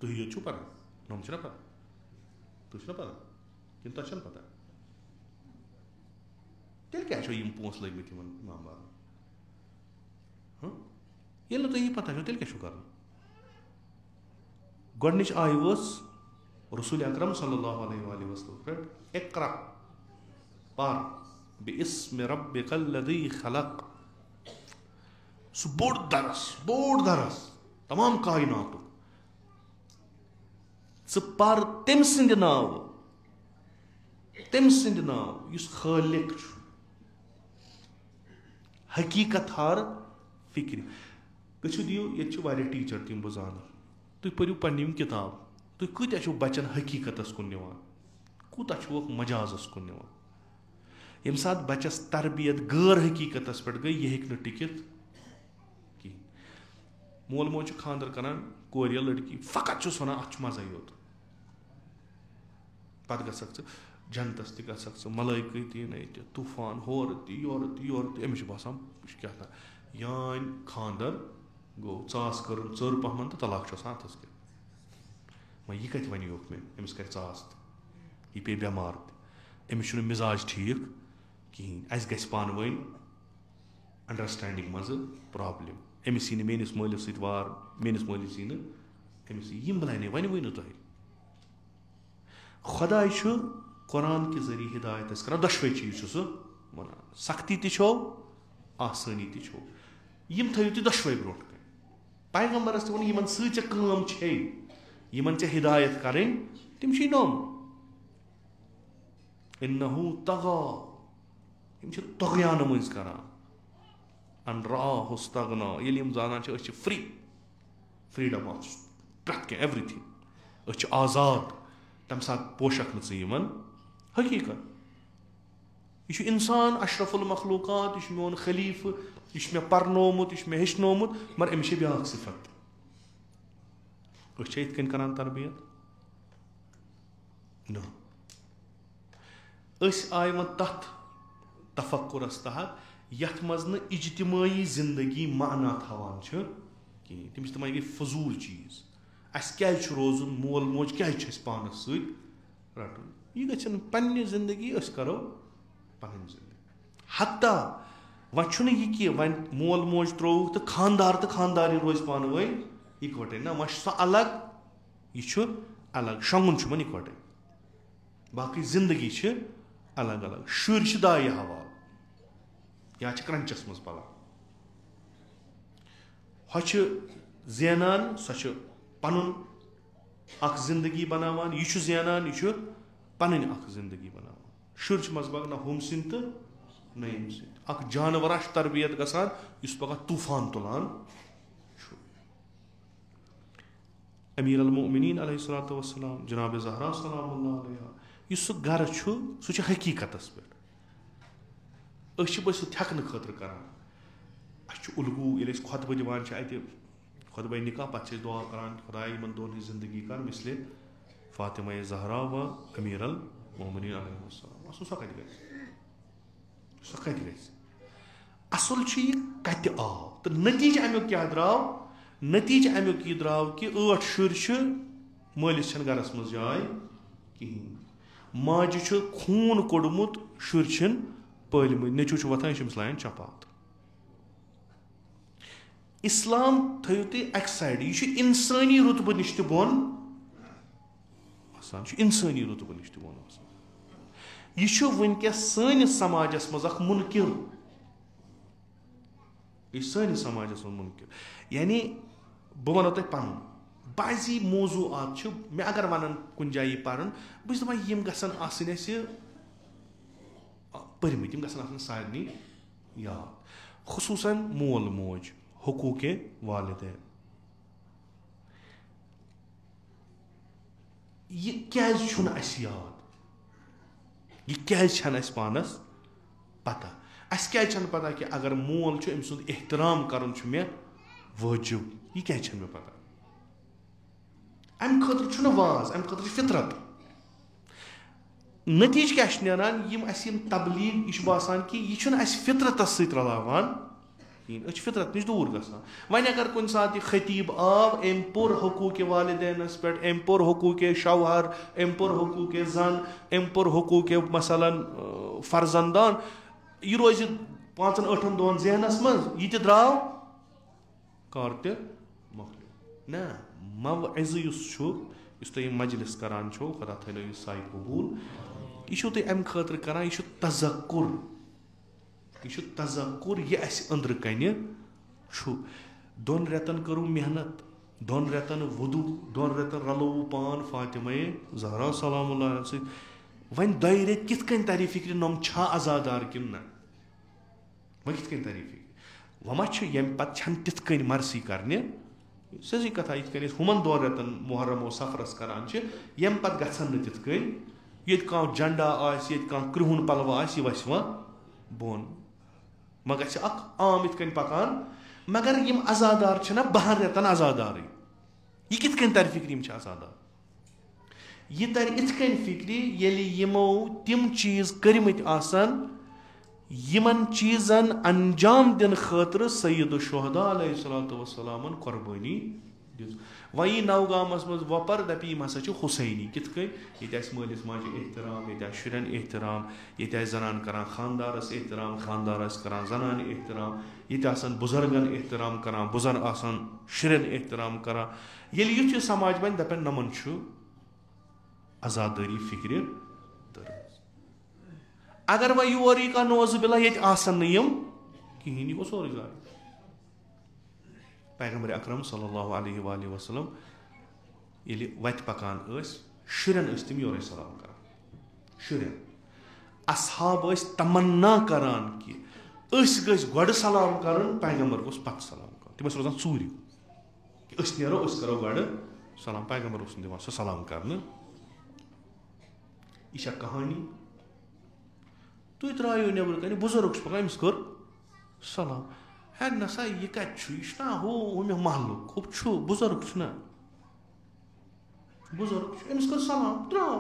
तुम ये परान नम पता तुम पता कि तुम पता तेल क्या पोस लगित इमाम बार ये तुम पता तेल क्या कर गोडनिच आय रसूल अकरम सल्लल्लाहु अलैहि वसल्लम पे इक़रा पर बिस्मि रब्बिकल लज़ी खलक सु बोड़ दरस तमाम कायनात पर तम सिंद नाव युस खालिक हकीकत हार फिक्र गो दियो ये टीचर तम बह जान तुम पढ़ो पन्नी किताब तुम कूत्या बच्चन हकीकतस कुन निवान कूता मजाजस कुन निवान यम सात बच्चस तरबियत गैर हकीकतस पे गई यह हेक टिकित कहीं मोल मोज खानदर करान कोर या लड़की फकत वन अत मजा योत पत गसक जनतस तक मलाइक तीन तूफान होर योर अमिस बसान क्या यान खानदर गो चास कर चर पहमन तो तलाक अथस के यह कत वन मे अमिस कर चास यह पे बेमार अमिस मिजाज ठीक कहीं अस गि पान वन अंडरस्टैंडिंग मज प्रॉब्लम अमिस यी मेनिस मालिस सत वार मेनिस मालिस यी अमिस यम बलाने वन वन तुम खुदा कुरान के जरिए हिदायत कर दशवे चीज वन सख्ती तो आसानी तो यम थो तुम दशवे ब्रो पैगम्बरस वन यमन सम यमन चे हिदायत करें तम नम इन्नहु तगा यम तगयान मज करान अन राहुस तगना ये जानान फ्रीडम ऑफ प्रत कह एवरीथिंग आजाद तम सात पोशक नमन हकीकत यह इंसान अशरफुल मखलूकात यह मोन खलीफ यह मे पर्नोमुत यह मे हेचनोमुत मगर अमिस ब्याख सिफत इत करान तरबियत न आय वो तथ तफक्कुरस तहत यथ मज न इज्तिमाई जिंदगी माना थवान कहीं तमिस तम गई फजूल चीज अस क्या रोजुन मोल मोज क्या पानस सट रटन यह गन पन्ने जिंदगी करो पन जिंदगी हत्ता वन यह कि वन मोल मोज त्रोक तो खानदार रोज पान वन इकवटे ना वह सह अलग यह अलग शंगुन मन इकवटे बाकी जिंदगी अलग अलग शुर दाय हवाल या क्रंचस मज पला ज़ेनान सह पन जिंदगी बनावान यह ज़ेनान यह पन जिंदगी बनावान शुर मजबग ना हम सिंद तो न यम सिंद जानवर तरबियत गसान पगह तूफान तुलान अमीर अल-मोमिनीन अलैहिस्सलातु वस्सलाम जनाब ज़हरा सलामुल्लाह अलैहा यह गर सह हकीकत पे बस थकन खतर करान उलगू ये खुतबह दिवान खुतबह निकाह पे दुआ करान खुदा इन दोन जिंदगी कर मिसल फातिमा ज़हरा व अमीर अल-मोमिनीन अलैहिस्सलाम सो कत गई असल कत आव तो नतीज अमुक क्या द्राव नतीज अमुक यह द्राव कि 8 शुर मालिस गरस मज जाय कहें माज खून कोड़मुत शुर पलम नचू वथान लायन चपात इस्लाम थो तुम अक साइड यह इंसानी रुतबह नश बोन इंसानी रुतबह नश बोन यह वनकस सानिस समाजस मज मुनकिर यह सानिस समाजस मज मुनकिर यानी बह वनो तुम पन बाजी मौजूआत मे अगर वन कुन जाय पर्न बस दपान यम गसन आसन परमित यम गसन आसन सारनी याद खुसूसन मोल मोज हुकूक वालिदैन यह क्या याद यह क्या पानस पता अस क्या पता कि अगर मोल अम सुंद एहतराम कर मे वाजिब यह क्या मे पता अम खतर वाज अम खतर फितरत नतीज क्या नारान तबलीग यह बासान कि यह फितरत सत रलावान फितरत नश दूर गसान वन अगर कुन सात खतीब आव अम पोर हुकूक वालिदैनस पे अम पोर हुकूक शौहर अम पोर हुकूक जन अम पोर हुकूक मसलन फर्जंदान यह रोज 5-8 दोन जहनस मज यह द्राव कार मोकल ना मवइज़ तुम मजलिस करान खुदा थो साई कबूल यह तुम अम खतर करान यह तज़क्कुर यह अंदर कन 2 रेतन करूँ मेहनत 2 रेतन वुदू 2 रेतन रलो पान फातिमा ज़हरा सलामुल्लाह अलैहा वन 2 रेत कित तरी फिक्र नम छा आज़ादार कि ना वह कित तरी फिक्र वमा यम पे तिथ मर्सी करने सजी कथा इत हुमन 2 रेतन मुहर्रम सफरस करान यम पे गन तिथ ये झंडा आृहन पलव यह वस बोन मा ग आम इत पकान मगर यम आज़ादार ना 12 रेतन आज़ादार यह कित तर फिक्र आज़ादार यह तर इत फिक्र यमो तिम चीज कर्मत यमन चीजन अंजाम दिन खतर सैयद शुहदा अलैहिस्सलातु वस्सलामन कुर्बानी वही नवगामस मज वपर दपी हसा हुसैनी कित ये मालिस माज एहतराम ये शुरन एहतराम ये जनान करान खानदारस एहतराम खानदारस करान जनान एहतराम ये बुजुर्गन एहतराम करान बुजुर्ग आसान शुरन एहतराम करान युथ समाज बन दपन नमन आज़ादारी फिक्र अगर वह योर का नोज़बिल्ला ये यम कहें यह सोरे जाय पैगम्बर अकरम सल्लल्लाहु अलैहि वसल्लम ये वत पकान शुरन तम योर सलाम करान शुरन असहाब तमन्ना करान कि गो सलाम कर पैगम्बर गोस पत सलाम कर तम रोजान चूर नेरो करो गो सलाम पैगम्बर दिवान सह सलाम कर यह कहानी तुम त्रायो नबर कन बुजुर्ग पकान अमिस कर सलाम है नसा यह कत हो मे महल खूब बुजुर्ग ना बुजुर्ग अमिस कर सलाम त्राव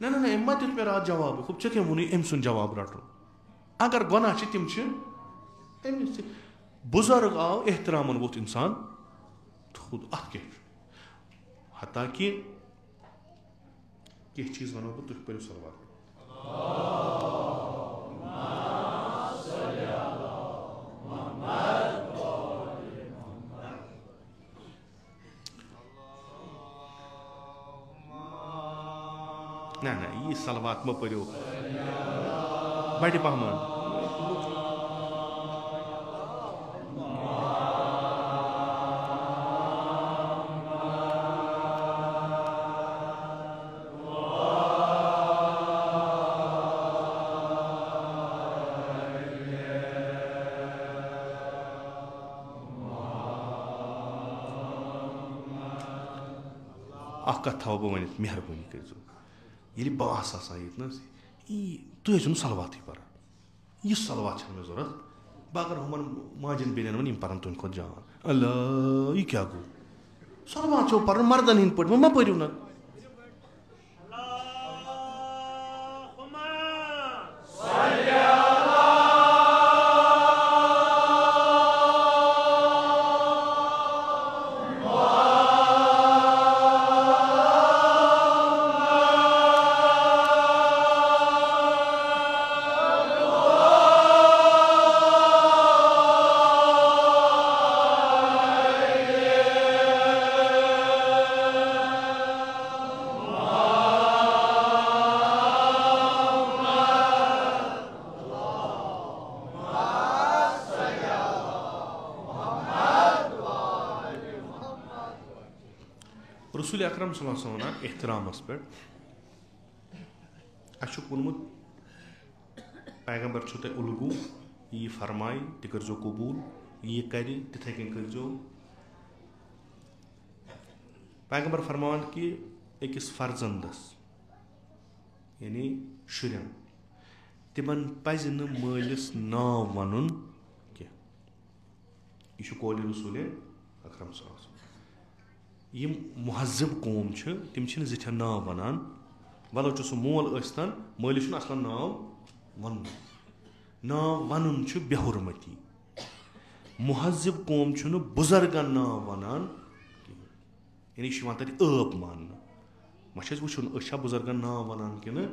ना ना अम मा मे रात जवाब खूब ऐ क्या वो अम सुन जवाब रटो अगर गुनाह तम बुजुर्ग आव एहतरामन वोत इंसान थोद अत क्या हता कि कह चीज वनो बह तुम पो सलवार ना ना यह सलवात म पो बड़ पहमान अख कथ थो बह वन मेहरबानी कर बह आसान तुम नो सलवात पान यह सलवात मे जरूरत बह अगर हम माजन बेन वन पान तुम खुद जान अल्लाह यह क्या गो सलवात छो पान मर्दन हिंद पे मा पो ना रसूल अकरम सल्लल्लाहु अलैहि वसल्लम एहतरामस पे वोनमुत पैगम्बर ते उलगू यह फरमाय तह करो कबूल यह कर तिथे कन करो पैगम्बर फरमान कि अकिस फर्जंदस यानी शुरन तिमन पज न मालिस नाव वन कह यह कौल रसूल अकरम सल्लल्लाहु अलैहि वसल्लम यम मुहज़्ज़ब कौम तिम जिथन नाव वनान वलो सह मोल स्तन मालिस असलन नाव वन नाव वन बेहुरमती मुहज़्ज़ब कौम बुजुर्गन नाव वनान यानी तक ऐप मान मे वो बुजुर्गन नाव वनान कि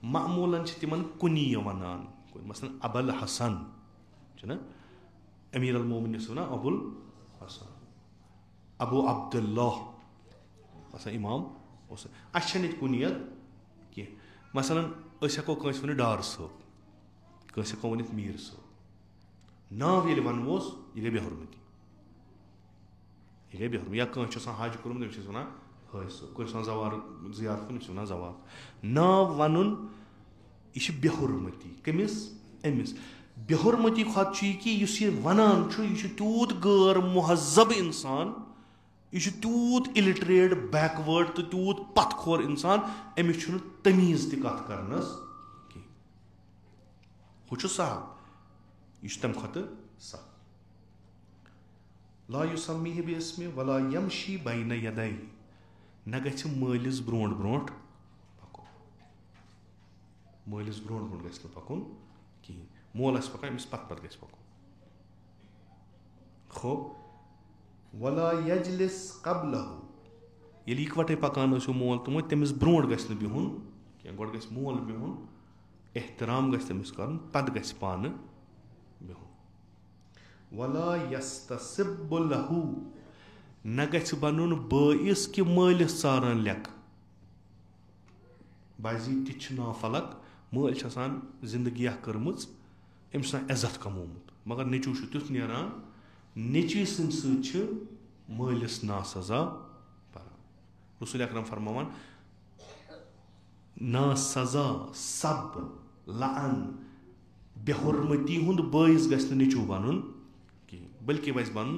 मामूलन तिमन कुनी वनान मसलन अबुल हसन अमीर अल मोमिनीन वन अबुल हसन अबू अब्दुल्लाह मसलन इमाम अच्छे कुनियत कह मसलन हेको वन डार साहब कंस हेको वन मीर साहब नाव ये वनवोस यह गई बेहुरमती या कंस हज कोर्मुत तमिस वन हज साहब कंस जवार जियारत तमिस वन जवार नाव वन यह बेहुरमती कमिस अमिस बेहुरमती खुद यह वनान यह तूत गैर मुहज़्ज़ब इंसान यह तूत इलिटरेट बैकवर्ड तो तूत पथखोर इंसान अमिस तमीज तथ करनस कह हु सहल यह तम खत सहल ला युसम्मीहि बिस्मि वला यमशी बैन यदै न गछ मालिस ब्रोंट ब्रोंट पकुन मालिस ब्रोंट ब्रोंट गछ पकुन कहीं मोल पकान अमिस पत पत गछ पकुन खो वला यजलिस कबलहु ये इकवटे पकान मोल तुम तमिस ब्रोंट गछ बिहुन क्या गोड़ गछ मोल बिहुन एहतराम गछ तमिस करन पत गछ पान बिहुन वला यस्तसिब्बु लहु न गछ बनन बाइस कि मालिस सारन लेक बाजी ति ना फलक माल आसान जिंदगी कर्मच अमिस इज्जत कमोमुत मगर नेचू तुथ नेरान नेची सि मालिस ना सजा पान रसूल अकरम फरमान ना सजा सब लान बेहुरमती हुंद बाइस गछ नेचू बनन कह बल्कि वज बन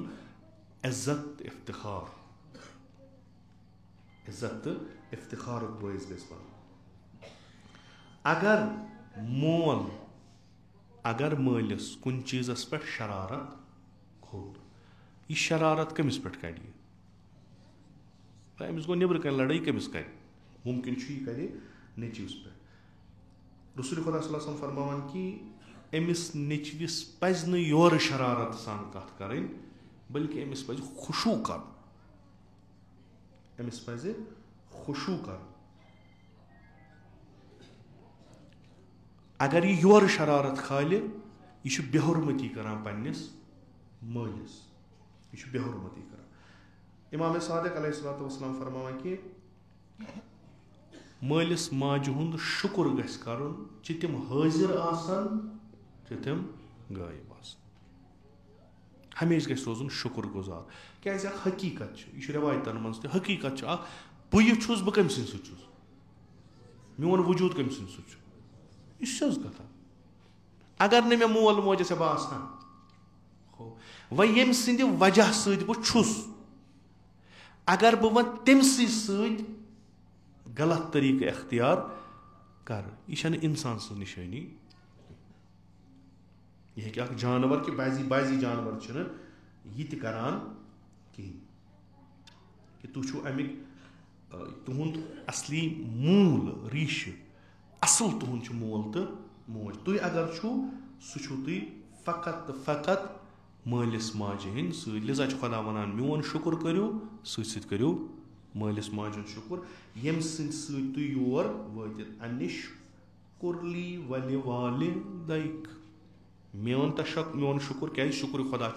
इज्जत इफ्तिखार बाइस गछ बन अगर मालिस कुन चीज़स पे शरारत खोल यह शरारत कमिस पे कड़ अमिस गो नबर कन लड़ाई कमिस कर मुमकिन यह करे नेचीवस पे रसूल खुदा सल्लल्लाहु अलैहि वसल्लम फरमान कि अमिस नेचविस पज न योर शरारत सान कथ करें बल्कि अमिस पज खुशू कर अमिस पज खुशू कर अगर यह योर शरारत खाले यह बेहुरमती करान पन्निस मालिस यह बेहुरमती करान इमाम सादिक अलैहिस्सलातु वस्सलाम फरमावन कि मालिस माजि हुंद शुक्र गछ करन च तिम हाजिर आसन च तिम गायब आसन हमेशा गछ रोजन शुक्र गुजार क्या हकीकत यह रवायतन मज हकीकत बह छुस बह कम सद छुस मोन वजूद कम सद यह कथा अगर न मे मोल मोज बह आसान व यम सद वजह सद बह छुस अगर बह वन तमसी सत गलत तरीक़ अख्तियार कर, यह इंसान सज निशानी। यह कि जानवर कि बाजी जानवर यह करान कि तुह अमिक तुहद असली मूल रीश असल तुहद मोल तो मोज। तुम अगर छो सह छो तुम फ़कत तो फ़कत मालिस माजे हंद सत। लिजा खुदा वनान मोन शुक्र करो सत करो मालिस माजे शुक्र यम सत योर वातित अनिश कुरली वलि वालिदैक। मेन तशक मेन शुक्र क्या शुक्र खुदा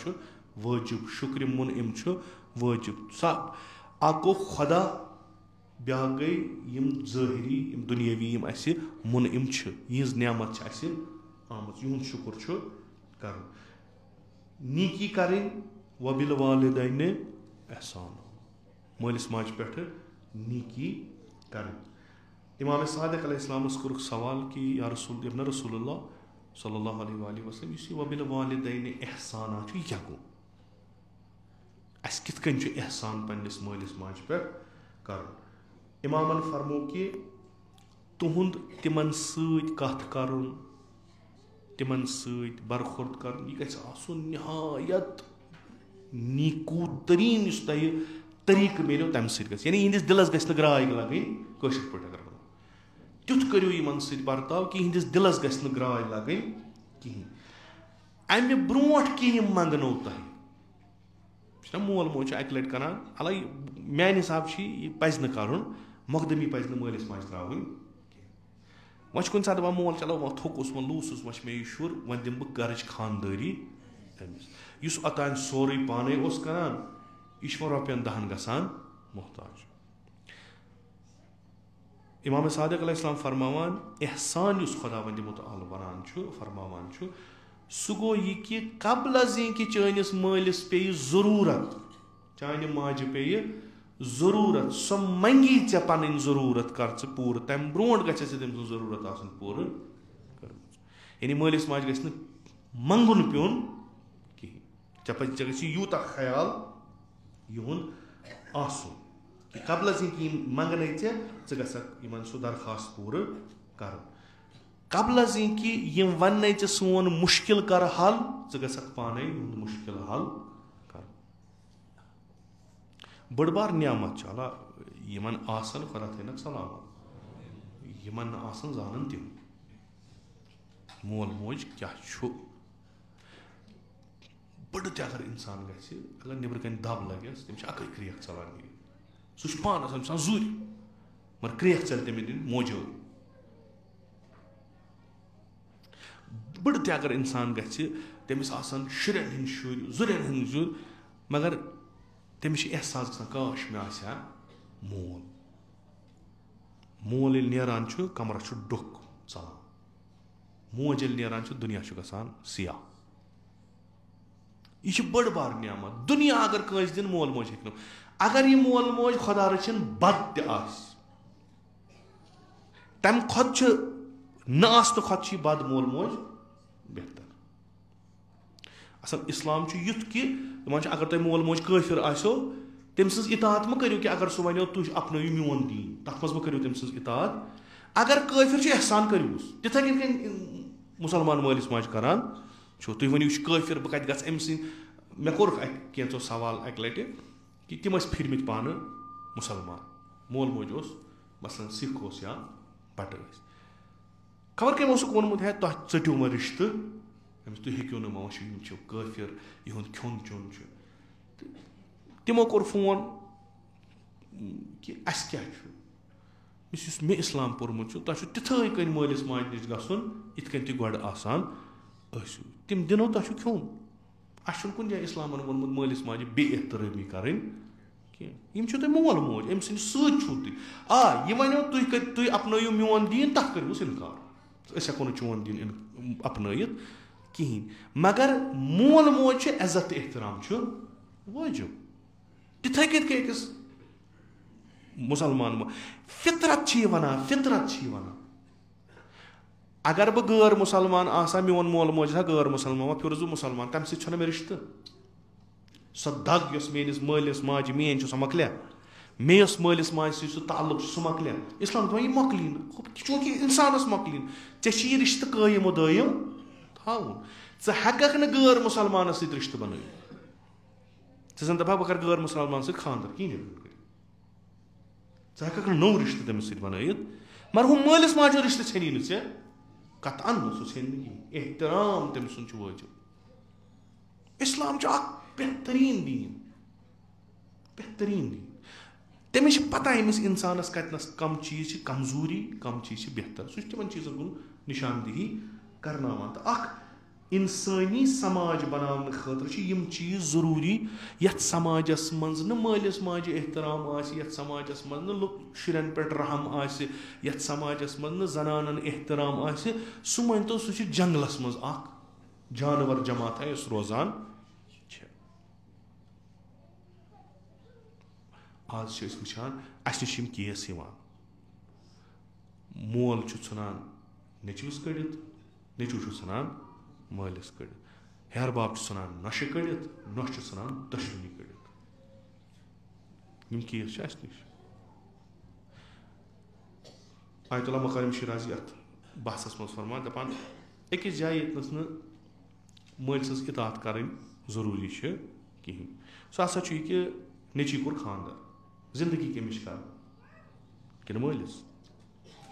वाजिब, शुक्र मुनइम वाजिब। सब अ गो खुदा ब्या गई यम ज़ाहिरी यम दुनियावी यम अस मुनइम यहज नेमत आम युद शुक्र कर। नीकी करें वबिल वालिदैन एहसान, मालिस माज पे नीकी करें। इमाम सादिक अलैहिस्सलाम कोर सवाल कि या रसूल इब्न रसूलुल्लाह सल्लल्लाहु अलैहि वसल्लम इस वबिल वालिदैन एहसान यह क्या गो, अस कित कन एहसान पन्निस मालिस माज पे कर। इमामन फरमो कि तुहद तिमन सत कथ करुन तिमन सत बरखुर्द कर यह गछ आसुन निहायत नीकू तरीन इस तह तरीक मिलो तम सत यानी इहंदिस दिलस गछ न ग्राय लगन कशर पे अगर तुथ करो इन सत बर्ताव कि इहंदिस दिलस गछ न ग्राय लगन कहें। अमे ब्रोट कह मंगनो तह मोल मोज अक लट करान अल मान हिसाब यह पज न कर मुकदमी पज न मालिस माज त्रावन। वह कुछ सात दपान मोल चलो वह थोकुस वह लूसुस वह मे यह शुर वह दिम बह गरच खानदारी अमिस अतान सोरे पाने करान यह रोपियन 10 गसान मोहताज। इमाम सादिक अलैहिस्सलाम फरमावान एहसान खुदा वंदिमुत आल वनान फरमावान सह गो यह कि कबल कि चानिस मालिस पे जरूरत चान माज पे जरूरत सो मंगी ऐ पन जरूरत कर पूर तम ब्रोट गम जरूरत आसन पूर कर। यानी मालिस माज गि मंगुन प्योन कहें चे गि यूत ख्याल युन आसुन कि कबल कि मंगन ऐ गन सह दरखास्त पूर कर। कबल कि यम वन सोन मुश्किल कर हल ग पाने मुश्किल हल कर। बड़ बार नियामत अला यमन आसन खुदा थन सलामत यमन आसन जानन तम मोल मोज क्या बड़ ते अगर इंसान अगर नबर कन दब लगस तम अक क्रेक चलान सह पान जुर मगर क्रेक चल तम दिन मोजो। बड़ ते अगर इंसान गमिस शुरन हंद शुर जुरन हंद जुर मगर तमिस एहसास ग काश मे आ मोल। मोल नान कमरस डुक चलान मोज नान दुनिया गसान सियाह। यह बड़ बार नियामत दुनिया अगर कंस दिन मोल मोज हेन अगर यह मोल मोज खुदा रचन बद तम खुद न खुद बद मोल मोज बेहतर। असल इस्लाम युथ कि अगर तुम मोल मोज काफिर आसो तम सज इतात म करो कि अगर सह वो तुम अपन मोन दीन तथ मज करो तम सज इतात। अगर काफिर एहसान करूस तिथे कन मुसलमान मालिस माज करान तुम वो काफिर बह कत गम मे कोर कैंचो सवाल अक लट कि तम फिरमित पान मुसलमान मोल मोज मसलन सिख या बट खबर कम वोनमुत है तुम चटो मा रिश्त तुम हेक्यो न मा काफिर यह खोन चोन तमो कोर फोन कि अस क्या मे इस्लाम पोर्मुत तुम तिथे कन मालिस माज नश गन इत कन तुम गोड़ आसान तम दिनो तुम खोन अस कुन जाए इस्लामन वोनमुत मालिस माज बे एहतरामी करें यम तुम मोल मोज अम सो तुम आ यह वो तुम अपनो मोन दीन तथ करूस इनकार हेको चोन दीन अपनत कहें। मगर मोल मोज इज्जत एहतराम वाजिब तिथे कस मुसलमान फितरत वनान फितरत वनान अगर बह गैर मुसलमान आसा मोन मोल मोज गैर मुसलमान फिर मुसलमान तम सह मे रिश्त सह दग मेस मालिस माज मेन सह मकलिया मे यस मलिस माज सह ताल्लुक सह मकलियन इस्लाम दपान यह मकलिन चूंकि इंसानस मकलिन ऐ रिश्त कायम दायम थावन ज़ हेकक न गैर मुसलमान सह रिश्त बन ज़न दपा बह कर गैर मुसलमान सह खानदर कहीं ज़ हेकक नौ रिश्त तमिस सह बन मगर हूँ मलिस माजो रिश्त छनी चे कतन सह छन एहतराम तम सुन वाजिब इस्लाम बेहतरीन दीन तमिस पता अमिस इंसानस कतनस कम चीज कमजोरी कम चीज बेहतर सह तिमन चीजन कुन निशानदेही करनावान तो इंसानी समाज बनाने खतर यम चीज जरूरी यथ समाजस मज न मालिस माजे एहतराम यथ समाजस मज न शुरन पे रहम यथ समाजस मज न जनानन एहतराम सह वन तो सह जंगलस मज जानवर जमात रोजान आज वुचान अस निश केस मोल ान नेचुवस कड़ित नेचू ान मालिस कड़ित हेर बाप ान नशे कड़ित नश ान दशवनी कड़ित केस अस निश आयतुल्लाह मकारिम शिराजी अत बहसस मज फरमान दपान अकिस जाय यतनस न माल सज इतात कर जरूरी कहें सह हसा कि नेची कोर खानदार जिंदगी कमिश कर कि मालिस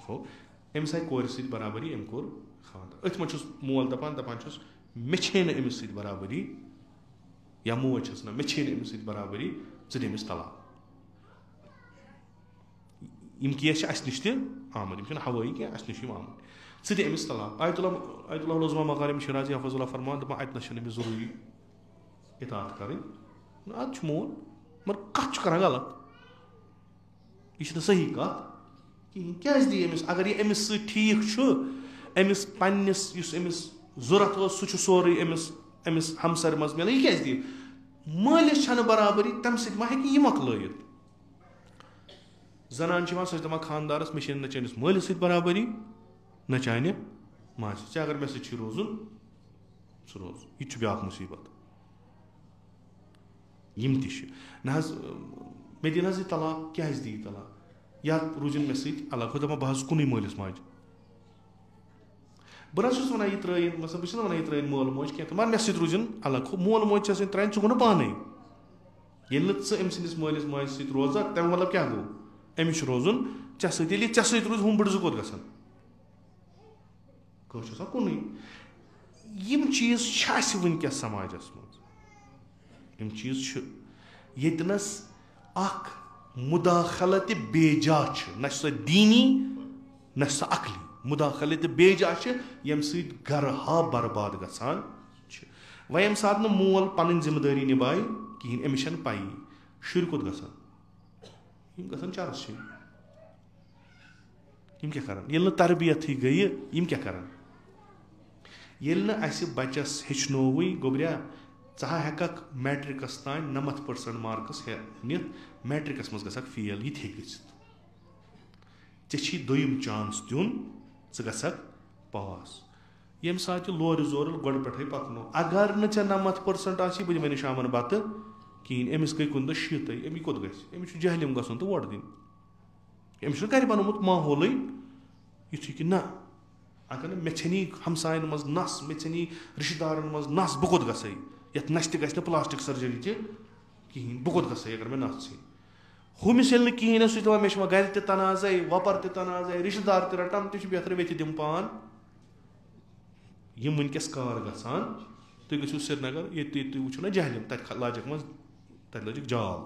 हो अमिस आई कोर सत बराबरी अम कोर खानदार अथ मज मोल दपान मे छे न अमिस सत बराबरी या मोज छस ना मे छे न अमिस सत बराबरी ज अमिस तलाक यम केस अस निश आमद यम हवाई क्या अस निश आमद ज अमिस तलाक आयतुल्लाह उज़मा मकारिम शिराजी हफ़ज़ुल्लाह फरमान दपान अतनस अमिस जरूरी इतात कर अत मोल मगर कत कर गलत यह सही कत क्या दी अमिस अगर यह अमिस ठीक अमिस पन्निस अमिस जरूरत सह सोरे अमिस हमसर मज मिलान यह क्या दी मालिस बराबरी तम सत मा हेकि यह मकलयित जनान सह दपान खानदारस मे न चैनिस मालिस सत बराबरी न चाने माज अगर मे सह रोजुन सह रोज यह ब्या मुसीबत यम त मे दिन यह तलाक क्या दी तलाक या रूजन मे सत अलग दपान बह कुन मालिस माज बह वन यह त्रन मतलब बस वन यह त्रन मोल मोज क्या मगर मे सत रूजन अलग मोल मोज त्रान गो पाने ये अम सिंदिस मालिस माज सत रोजा तम मतलब क्या गो अमिस रोजुन े सत रूज हम बड़ जो कोत गसान कुन यम चीज वनकस समाजस मज यम चीज यतनस मुदाखलत बेजा न सह दीनी न सह अकली मुदाखलत बेजा यम सरहा बर्बाद गसान वह यम सात मोल पन जिम्मेदारी निभाए कहें अमिस पाई शुर कोत गसान गसान चरस क्या कर तरबियत गई यम क्या कर बच्चस हेचनोवुई गोब्रिया चा हेकक मैट्रिकस तान 90% मार्कस नित मैट्रिकस मज गसक फेल ये गे दोयम चांस दिन गसक पास यम सात लोर जोर गोड़ पे पकनो अगर न 90% आसी बह दिमे शामन बत कहें अमिस गई कुन 70 अमिस कोत गमिस जहलिम गसन तो वोट दिन अमिस गर बनोमुत माहौल यु कि ना अगर मे छनी हमसायन मज नस मे छनी रिश्तेदारन मज नस बह कोत गई ये नश त प्लास्टिक सर्जरी कहें बह कोत गई अगर मे नस हुमिस ये कहें सह मे गर तनाज़ वपर तनाज़ रिश्तेदार रटान तह बेहतर वेत दिम पान यम वनकस कार गसान तुम गो श्रीनगर ये वो ना जहलिम तक लाजक मज तक लजिक जाल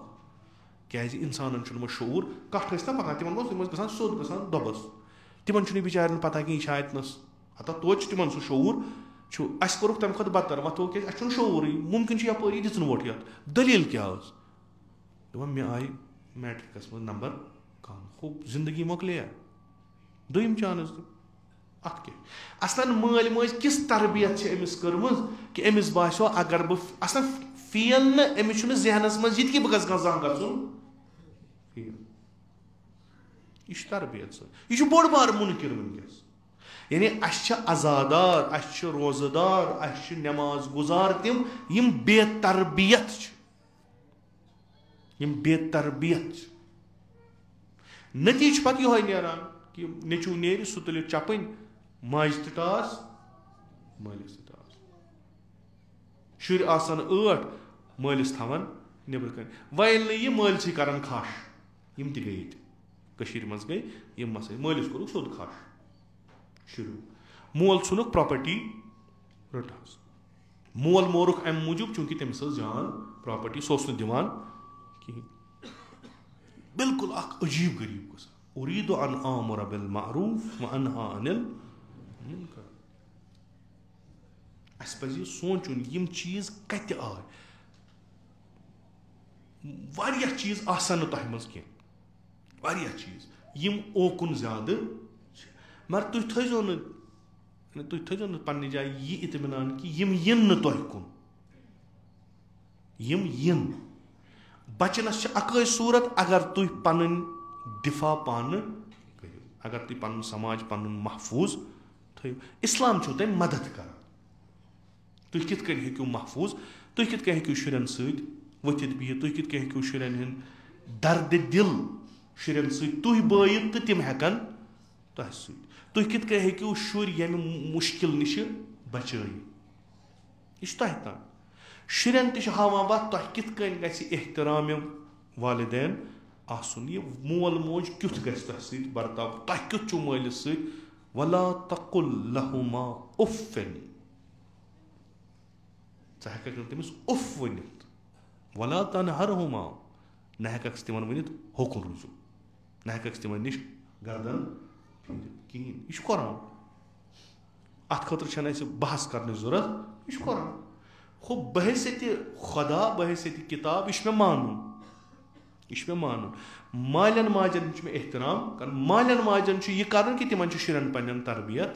क्या इंसान शूर कट ना पकान तिम गसान सोद गसान दोबस तिमन बिचारन पता कि यह अतनस हता तो तिमन सह शूर अस कोरुक तम खुद बदतर वथो क्या अस शूर मुमकिन यपरी दिन वोट ये दलील क्या मे आई मैट्रिकस मज नंबर कम खूब जिंदगी मोकलिया दोयम चांस अत क्या असन माल मज किस तरबियत अमिस कर्म कि अमिस बासो अगर बह असन फेल न अमिस जहनस मज ये बह गस गन फेल यह तरबियत यह बोड़ बार मुनकिर वनकस यानी अस अजादार अस रोजदार अस नमाज गुजार तिम यम बेतरबियत नतीज पत यह नेरान कि नेचू नेर सह तुल चपन माज त टास मालिस त टास शुर आसान 8 मालिस थवान नबर कन वल ये मालसी करान खश यम त गई कशीर मज गई यम मस मालिस कोर सोद खश शुरू मोल छुनुक प्रॉपर्टी रटास मोल मोरुक अम मूजूब चूंकि तमिस जान प्रॉपर्टी सोस दिवान कहीं बिल्कुल अजीब गरीब कसा उरीदु अन आमुर बिल मारूफ व अनहा अनिल मुनकर अस पज सोचुन यम चीज कत आय वारिया चीज आसान तह मज कह वारिया चीज यम ओकुन ज्यादा मगर तुम थो न तुम थो न पन्ने जाय यह इत्मीनान कि यम यन न तह कुन यम यन बचनस अकै सूरत अगर तुम पन दिफा पान करो अगर तुम पन समाज पन महफूज थो इस्लाम छो तुम मदद कर तुम कित कन हेकू महफूज तुम कित कन हेकू शुरन सत वथित बिहित तुम कित कन हेकू शुरन हंद दर्द दिल शुरन सत तुह बायित तो तिम हेकन तह सत तुम कित कन हेकू शुर यम मुश्किल निश बचाई यह तह तान शुरन तह हावान वत तह कित कन गछि एहतराम वालिदैन आसुन ये मोल मोज क्युथ गछि तह सत बर्ताव तह क्युथ छु मालिस सत वला तकुल लहुमा उफ्फिन च हेकक तमिस उफ वनित वला तनहरहुमा न हेकक तिमन वनित होकुन रुजु न हेकक तिमन निश गर्दन कहीं यह कुरान अत खतर छन अस बहस करने जरूरत यह कुरान हो बहैसियत खुदा बहैसियत किताब यह मे मानुन मालन माजन में एहतराम कर मालन माजन यह कर कि तिमन शुरन पन्न तरबियत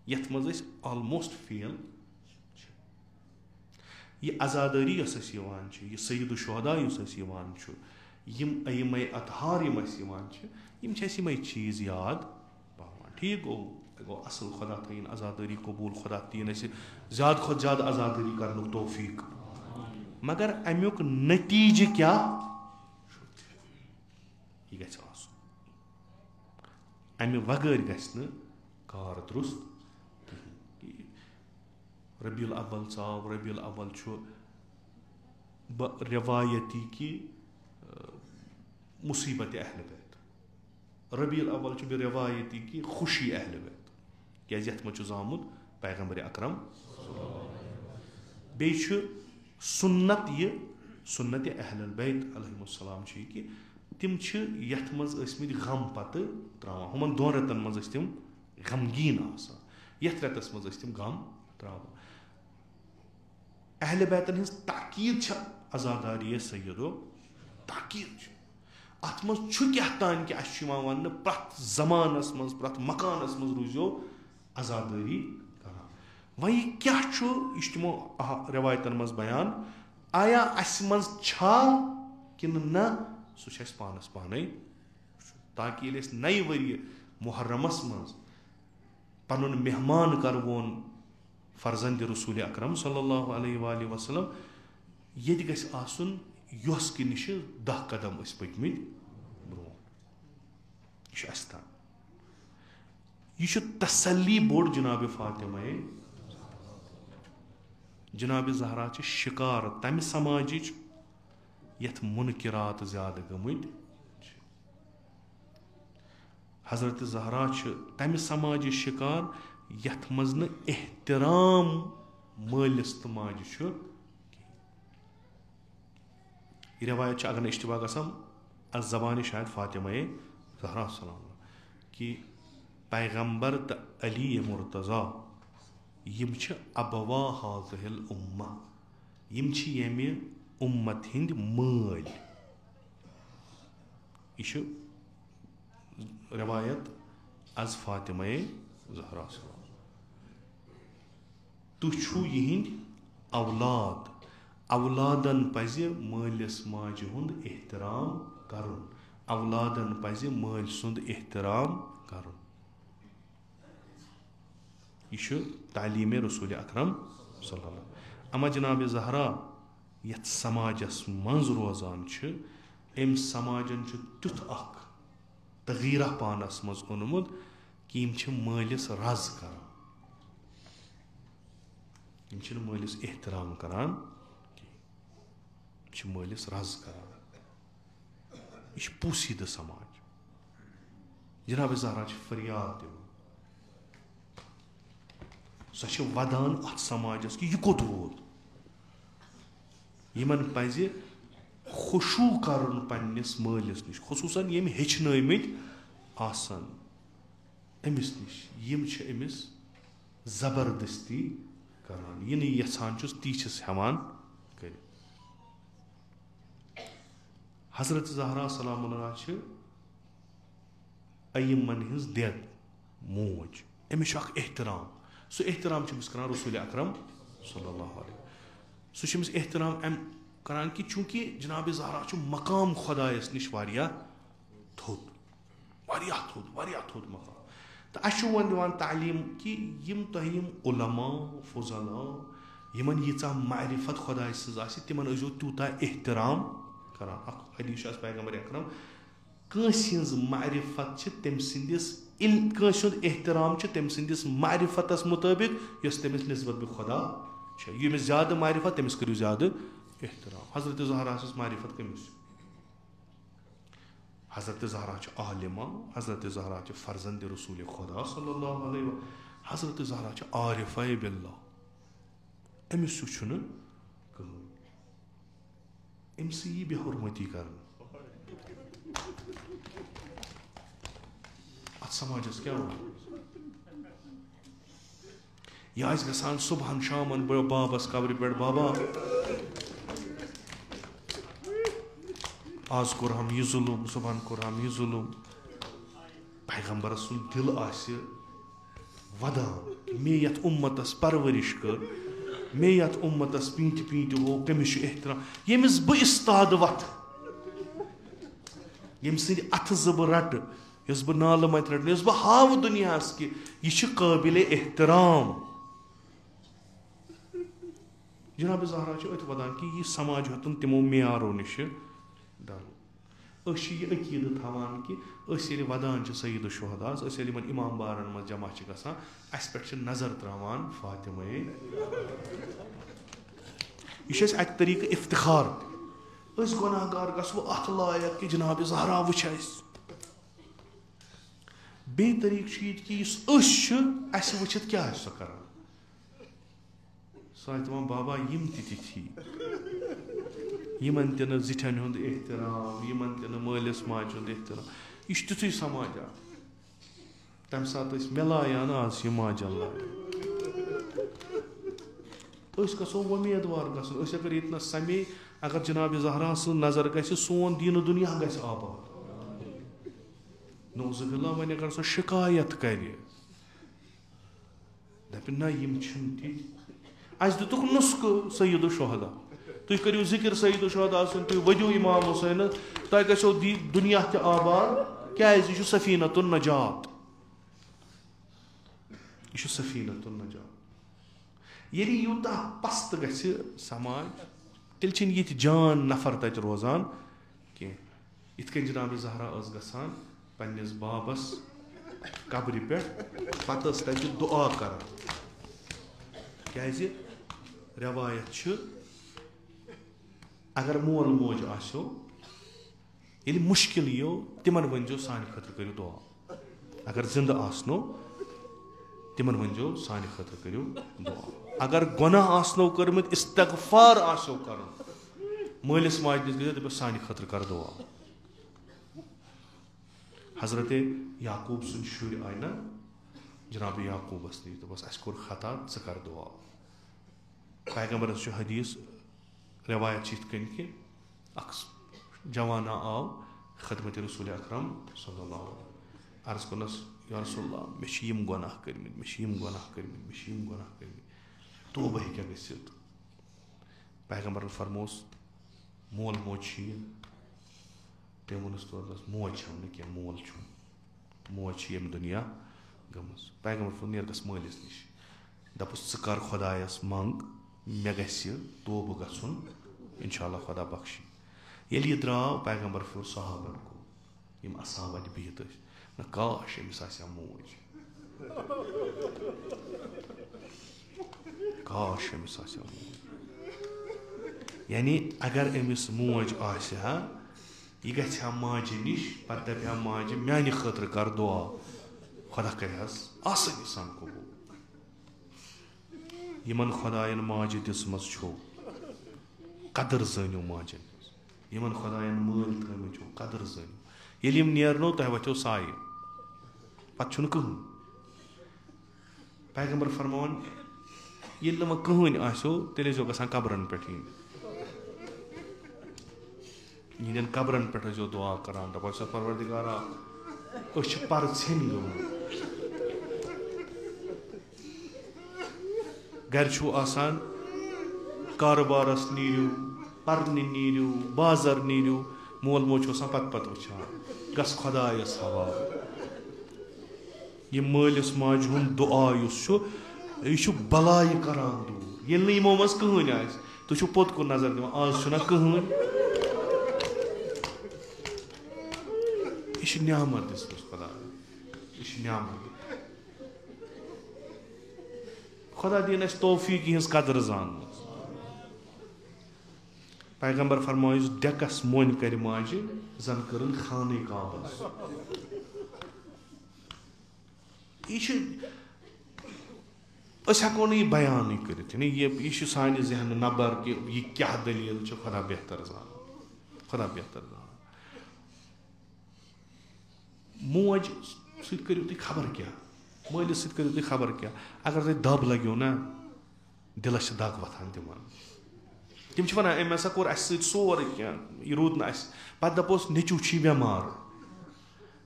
यथ मज ऑलमोस्ट फेल यह आज़ादारी यह सईद शुहदा यम अय्यम अतहार यम चीज़ याद पावान ठीक गो असल खुदा थीन आज़ादारी कबूल खुदा तीन ज़्यादा खुद ज़्यादा आज़ादारी कर तौफीक मगर अमुक नतीज क्या यह गो अमे वगर गि कार दुरुस्त रबीउल अव्वल साव रबीउल अव्वल रिवायती कि मुसीबत अहल बैत रबीउल अव्वल रिवायती कि खुशी अहल बैत क्या यथ मज आमुत पैगम्बर अकरम बे सुन्नत ये सुन्नत अहल बैत अलैहिस्सलाम कि तिम यथ मज गम पत त्रावान हुमन दोन रतन मज तिम गमगीन आसान यथ रतस मज तिम गम त्रावान अहल बैतन हज ताकीद आज़ादारी सैयदो ताकीद अत मज क्या तान कि वन प्रत जमानस मज प्रत मकानस मज रूजो आज़ादारी करान वही क्या यह तमो रिवायतन मज बयान आया अस मज छा कि न सह पानस पाने ताकि नई वरी मुहर्रमस मज पनुन मेहमान करवोन फर्जंद रसूल अकरम सल्लल्लाहु अलैहि वसल्लम ये गस आसुन योस कि निश 10 कदम पकमित ब्रो यह अस्तान यह तसल्ली बोड़ जनाब फातिमा जनाब ज़हरा शिकार तम समाज यथ मुनकिरात ज्यादा गमत हजरत ज़हरा तम समाज शिकार यथ मज न एहतराम मालिस तो माज रिवायत अगर इश्तबा गसान ज़बान शायद फातिमा ज़हरा सलाम कि पैगम्बर तो अली मुर्तज़ा यम अबवा हाज़िहिल उम्मा यम यमे उम्मत हिंद माल यह रिवायत अज फातिमा ज़हरा सलाम तुम यहिंद औलाद औलादन पज मालिस माज हुंद एहतराम करुन औलादन पज माल सुंद एहतराम करुन यह तालीम रसूल अकरम सल्लल्लाहु अलैहि वसल्लम अमा जनाब ज़हरा यथ समाजस मज रोजान अम समाजन तुथ तगीरा पानस मज ओनमुत कि मालिस रज करान मालिस एहतराम करान मालिस रज करान यह पोसीद समाज जनाब ज़हरा फरियाद दिवान सो वदान अत समाजस कि यह कोत वोत यमन पज़ खुशू करन पन्निस मालिस निश खुसूसन यम हेचनमित आसन अमिस निश यम छ अमिस जबरदस्ती करान यह नहीं यछान छुस ती छस हेवान कर हजरत ज़हरा सलामुल्लाह छ अय्यमन हिंस देद मोज अमिस एहतराम सो एहतराम छमिस करान रसूल अकरम सल्लल्लाहु अलैहि सो छमिस एहतराम अम करान कि चूंकि जनाब ज़हरा छु मकाम खुदायस निश वारिया थोद मकाम तो अश वन दिवान तालीम कि यम तहिम उलमा फुज़ला यमन यीचा मारिफत खुदाय सज आसि तिमन अजो तूता एहतराम करान हदीस पैगंबर अकरम कंस हिंज मारिफत छ तम सिंदिस कंस हुंद एहतराम छ तम सिंदिस मारिफतस मुताबिक यस तमिस निस्बत बे खुदा छ यमिस ज्यादा मारिफत तमिस करियो ज्यादा एहतराम हजरत ज़हरा सस मारिफत कमिस हजरत ज़हरा छ आलिमा हजरत ज़हरा छ फर्जंद रसूल खुदा सल्लल्लाहु अलैहि वसल्लम हजरत ज़हरा छ आरिफा बिल्लाह अमिस छुन कहूं अमसी बेहुरमती कर अत समाजस क्या यह गसान सुबह शामन बाबस कब्र पे बाबा आज कोर हम यह जुलूम सुबह कोर हम यह जुलूम पैगंबर सुन दिल आसि वदान मे यत उम्मतस परवरिश कर मे यत उम्मतस पींट पींट हो कमिश एहतराम यमिस ब इस्ताद वत यम सिंद अथ जब रट यस ब नाल मत रट यस ब हाव दुनियास कि यह काबिल एहतराम जनाब ज़हरा अत वदान कि यह समाज हतन तिमो मेयारो निश डल यह अकीद थवान कि वदान सईद शुहदास इमाम बारन मज जमा गसान अस पे नजर त्रावान फातिमा यह अक तरीक इफ्तिखार गुनाहगार गो अत लायक कि जनाब ज़हरा वुच बे तरीक कि अस वुचित क्या सो कर सह बाबा यम थी यमन तन जिठन हुंद एहतराम यमन तन मालिस माज हुंद एहतराम यह तुथु समाज तम सात मिलायान आज यह माजन गो वमेदवार गसन अगर ये समे अगर जनाब ज़हरा सं नजर गि सोन दीन दुनिया गि आबाद नौजुबिल्ला वन अगर सो शिकायत कर दप ना यम अस दुतुक नुस्ख सईद शुहदा तुम करियो जिक्र सईद शुहदा सुन तुम वदियो इमाम हुसैन तुम गो दुनिया ते आबाद क्या यह सफीनतुन नजात यह सफीनतुन नजात ये यूता पस्त ग समाज तेल ये जान नफर तत रोजान कह इत जनाब ज़हरा गसान पन्निस बाबस कब्र पे पत तत दुआ कर क्या रवायत अगर मोल मोज आसो ये मुश्किल यो तिमन वनजो सान खतर करियो दुआ अगर जिंद आसनो तिमन वनजो सान खतर करियो दुआ अगर गुनाह आसनो करमत इस्तगफार आसो कर मालिस माज निश गो दप सान खतर कर दुआ हजरत याकूब सुन शुर आय ना जनाब याकूबस निश दपस अस कोर खता ज कर दुआ पैगंबरस हदीस रवायत कि जवाना आव खदमत रसूल अकरम सल्लल्लाहु अलैहि वसल्लम अर्ज करनस या रसूलल्लाह मे गुनाह कर्मित मे गुनाह कर्मित तौबा क्या गसित पैगंबर फरमोस मोल मोज तम वोनस तौर मोज छम क्या मोल मोज यम दुनिया गमस पैगंबर फर नेर गस मालिस निश दपस कर खुदायस मंग मे गि तौबा गन इंशाअल्लाह खुदा बख्शी येल ये द्राव पैगंबर फिर सहाबन को यम असहाबन बिहित न काश अमिस आसया मोज काश अमिस आसया मोज यानी अगर अमिस मोज आसया यह गया माजे निश पत्ता दपा माजे म्यानि खतर कर दुआ खुदा करहस आसानी सान कबूल यमन खुदायन माजे दिसमस छो कदर जानियो माजन यमन खुदायन माल थम छो कदर जानियो येल यम नेरनो तह वचो साय पत छुन कहन पैगंबर फरमान येल न कहन आसो तेले जो गसान कब्रन पे इन कब्रन पे जो दुआ करान दपा परवरदिगारा अश पर छन घर छो आसान कारोबारस नीरियो परने नीरियो बाजार नीरियो मोल मोच पत पत वुचान गस खुदायस हवाल यह मालिस माज हुंद दुआ यह बलाय करान दूर ये यमो मज कहन आस तुम पोत को नजर दिवान आज छुना कहन यह न्यामत दिसमस खुदा यह न्यामत खुदा दिन अस तौफीक हज कदर जान पैगंबर फरमाइस डेकस मोन कर माजे जन करन खाने काबस यह हेको न बयान कर यह सान जहन नबर कि यह क्या दलील खुदा बेहतर जान खुदा बेहतर जान मोज सत करो तुम खबर क्या मालिस सत करो तुम खबर क्या अगर तुम दब लगो ना दिलस दग वथान तिम वन अम हसा कोर सोरे क्या यह रूद ना पे दपोस नेचू बेमार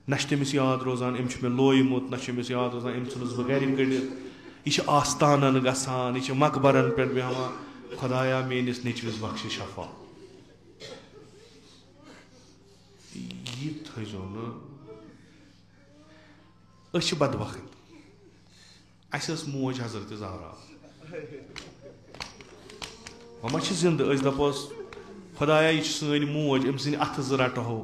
न तमिस याद रोजान अम मे लोयमुत न याद रोजान अम नुस बह गर कड़ित यह आस्तानन गसान यह मकबरन पे बेहान खुदाया मेनिस नेचविस बख्श शफा यह थो न बदबख्त अस मोज हजरत ज़हरा वह जिंद दपोस खुदाया यह सन मोज अम सन अथ रटहो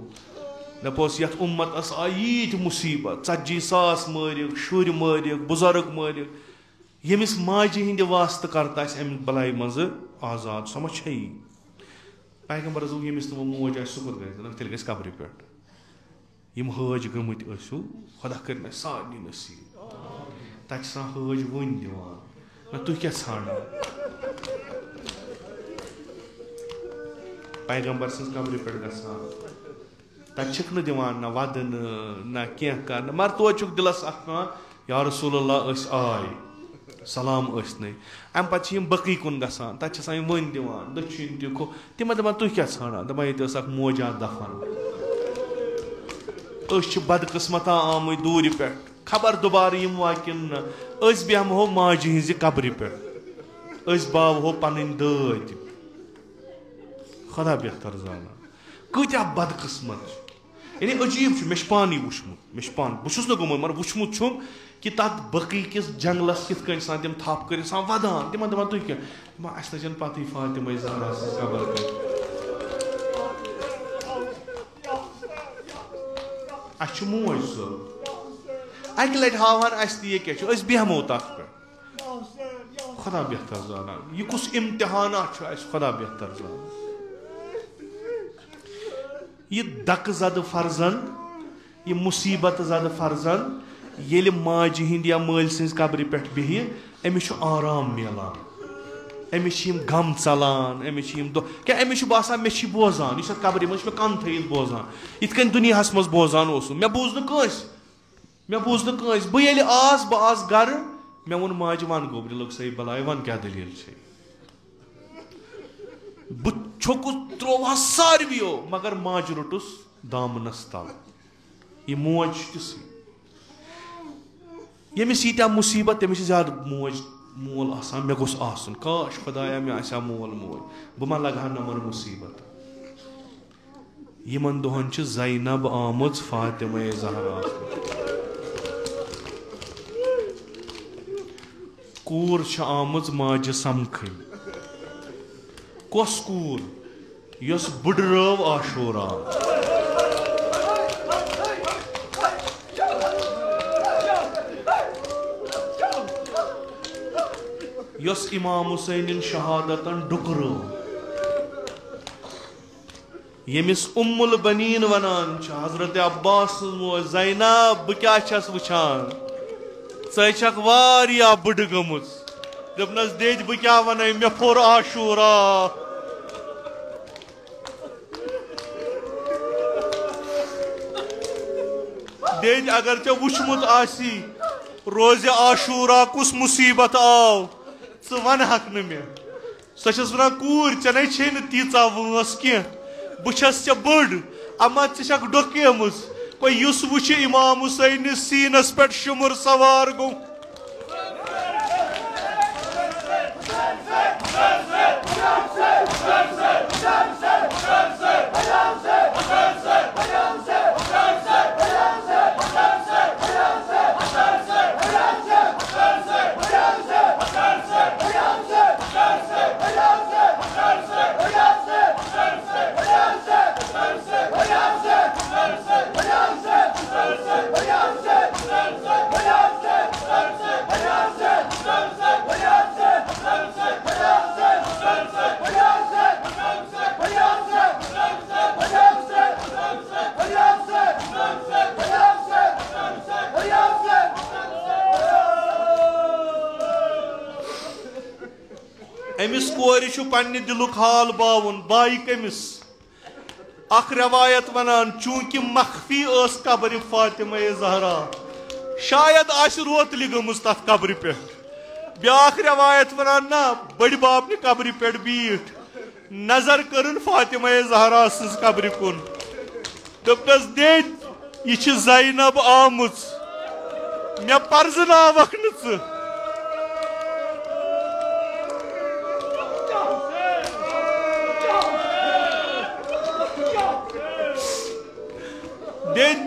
दपोस ये उम्मत यीत मुसीबत 40,000 मारिक शुर मारिक बुजुर्ग मारिक यमिस माजे हिंद वास्त करता अम बलाई मज आजाद सो छे पैगंबर दोप यमिस तुम मोज आ सह तेल गस कब्र पे यम हज गमत खुदा कर मे सारे नसीब तक हज वन दिवान ना तुह क्या ाना पैगंबर सज कब्र पे गसान तक दिवान ना वदन ना क्या कर मगर तो दिलस या रसूलल्लाह आय सलाम नी अम पे बकी कुन गसान तक वन दिवान दक्षिण दिखो तिम दपान तुह क्या ाना दपान ये मोजा दफन बदकिस्मता आमुत दूर पे खबर दुबार यम वाकिन बेहमो माजे हज कब्र पे बावहो पन दद खुदा बेहतर जाना कत्या बदकिस्मत यानी अजीब मे पानी वुचमुत मे पान बहुत गोमुत मगर वुचमुत कि तथ बकी किस जंगलस कित तम थप कर वदान तिम दपान तुह क्या अस न पत फातिमा ज़हरा कबर कर अस मोज सोब अक लट हावान अस क्या बेहमो तथ पे खुदा बेहतर जाना यह कुछ इम्तिहाना खुदा बेहतर जाना यह दक जद फर्जन यह मुसीबत जद फर्जन ये माजे हिंद या माल सज कब्र पे बिह अमिस आराम मिलान अमिस गम चलान अमिस क्या अमिस बासान मे बोजान यह कब्र मे कन थी बोजान इत दुनिया मज बोजान मे बूज नस बह आस गर मे वोन माजे वन गोबर लोग सही बलाय वन क्या दलील बह छुकुस त्रोवह सारवियो मगर माज रोटुस दामनस तल यह मोज तिस यमिस यीत्या मुसीबत तमिस ज्यादा मोज मोल आसान मे गोस आसन काश खुदाया मे आसा मोल मोज बह मा लगा नमन मुसीबत यमन दोहन छ ज़ैनब आमुज फातिमा ज़हरा कूर छ आमुज माज समखन कस कूर यस बुडरव आशूरा यस इमाम हुसैन शहादतन डुकरो यमिस उम्मुल बनीन वनान हजरत अब्बास ज़ैनब बह क्या छस वुचान छक वारिया बुड गमुज दपनस देज बह क्या वन मे फोर आशूरा देज अगर चे वुचमुत आसी रोज आशूरा कुस मुसीबत आव वन हक मे सस वन कूर चेन छे तीचा वस कह बस बड़ अमा छक डोकेमुज कोई युस वुच इमाम हुसैन सीनस पे शुमुर सवार गो अमिस कोर पन्ने दिलुक हाल बावन बाई कमिस अख रवायत वनान चूंकि मख्फी कब्र फातिमा ज़हरा शायद आश रोतली गमुस तथ कब्र पे ब्याख रवायत वनान ना बड़ बाप ने कब्र पे बीठ नजर करन फातिमा ज़हरा सज कब्र कुन दपस दे यह ज़ैनब आमुज मे पर्जनावक न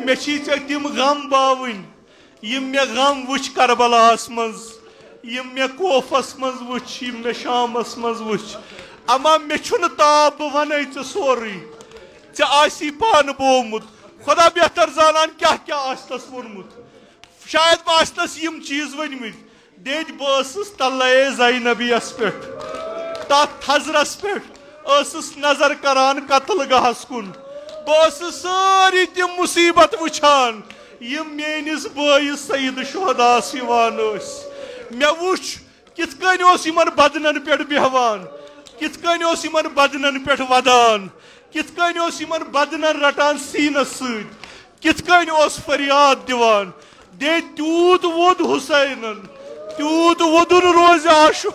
मे तिम गम बावन यम मे गम वुच करबलास मज यम मे कोफस मज वुच यम मे शामस मज वुच अमा मे छुन ताब वन ऐ सोरी ऐ आसी पान बोमुत खुदा बेहतर जानान क्या क्या आस्तस वोनमुत शायद आस्तस यम चीज वनमित देज बस तल्ले ज़ैनबियस पे तथ थजरस पे नजर करान कत्ल गहस कुन बस सारी तम मुसीबत वुचान यम मेनिस बयस सईद शुहदास मे वुच कित कन बदनन पे बेहवान कित कन बदनन पे वदान कित कन बदनन रटान सीनस सत कित कन फरियाद दिवान दे तूत वोद हुसैनन तूत वोदुन रोज आशु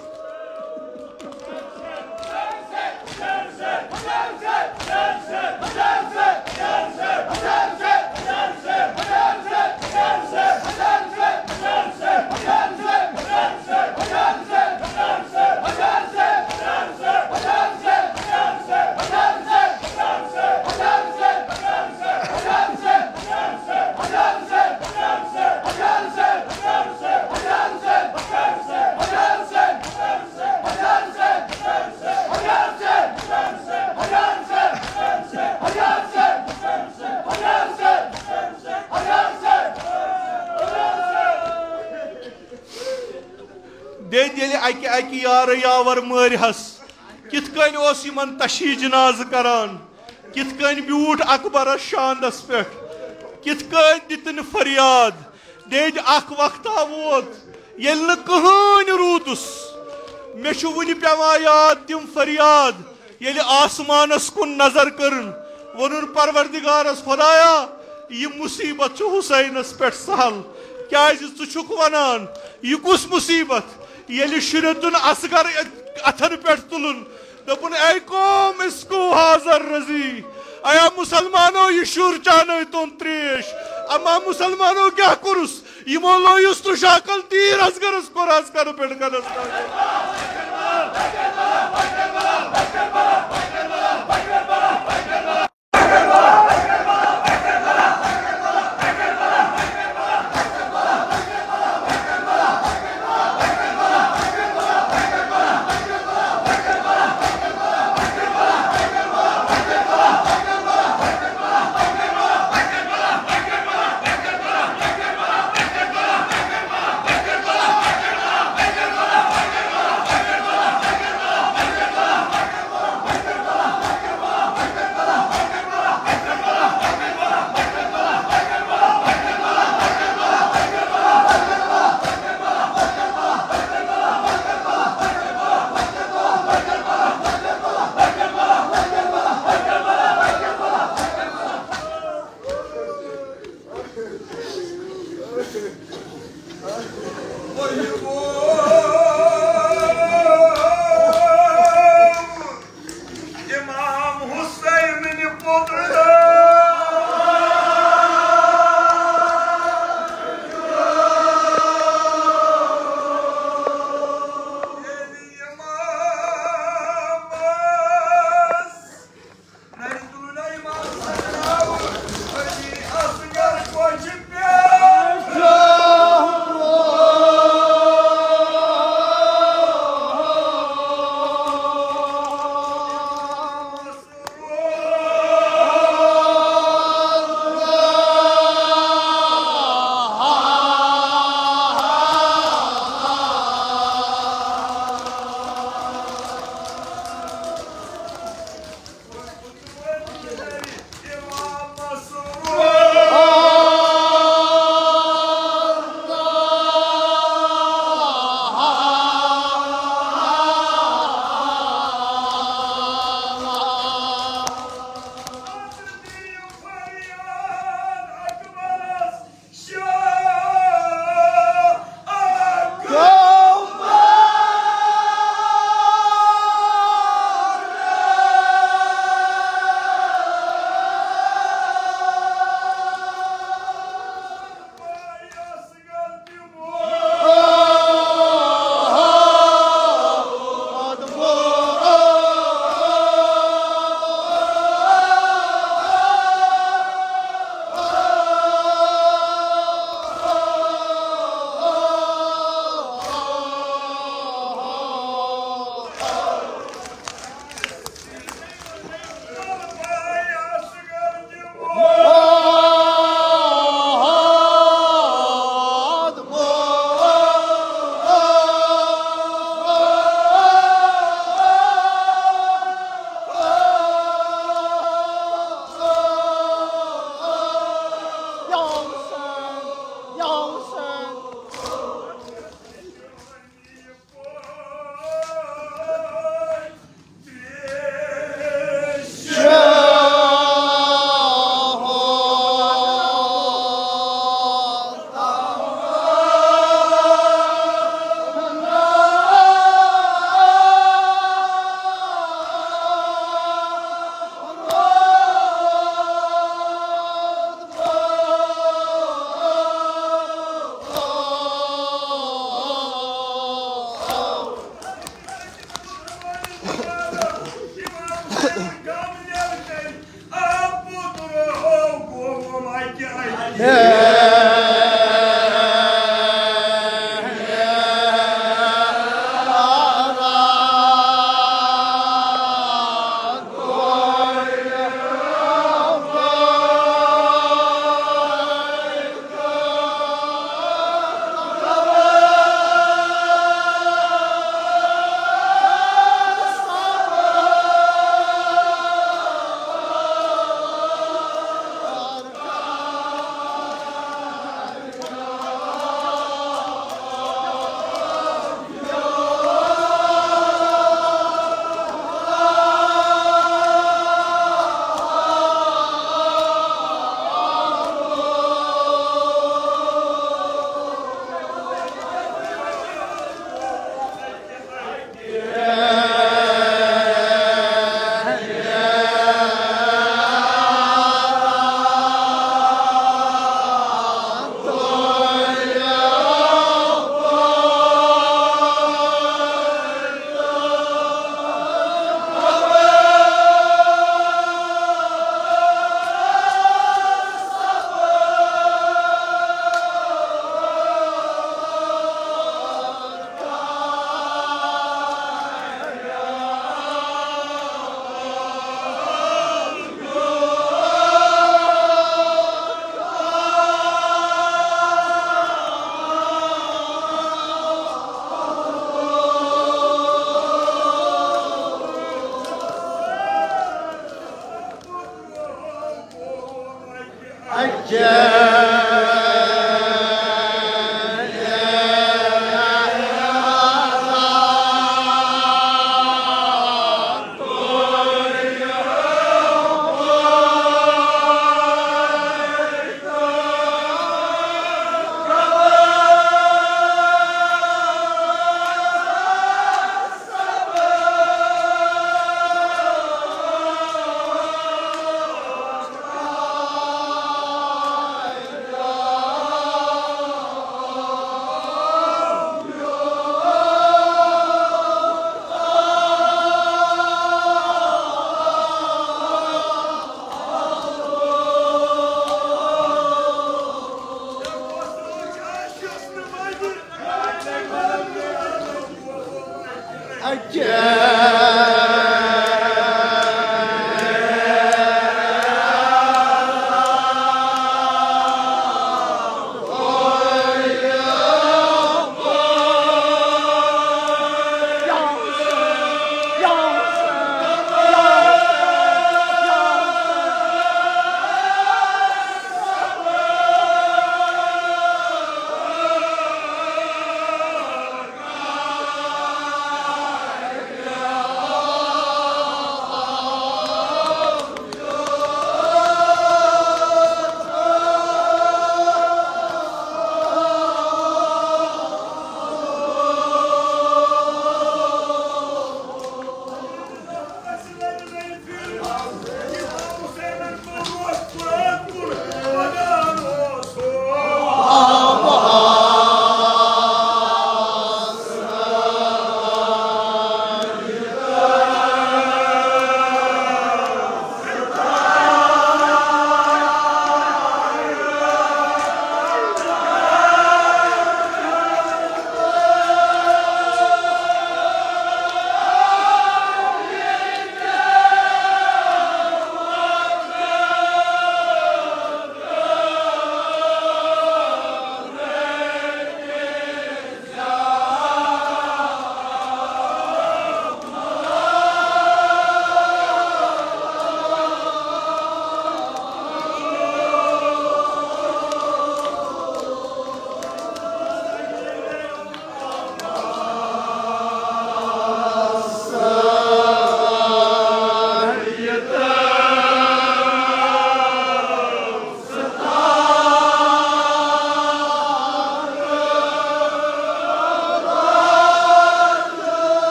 अकि यार यावर मरहस कित कन तशी जनाज करान कित कन ब्यूठ अकबरस शानदस पे कित कन दितन फरियाद देज अख वक्ता वोत येल न कहन रूदुस मे छु वुनि पेवान याद तिम फरियाद येल आसमानस कुन नजर करन वनुन परवरदिगारस खुदाया यह मुसीबत छु हुसैनस पे सहल क्या छुक वनान यह कुस मुसीबत ये शुरतुन असगर अथन पे तुलन दपुन ऐ कौम इसको हाजर रजी अया मुसलमानो यह शुर चानो तुम त्रेश अमा मुसलमानो क्या कुरुस यमो लोयुस तो शाकल तीर असगरस कोरास कर पेड़ करस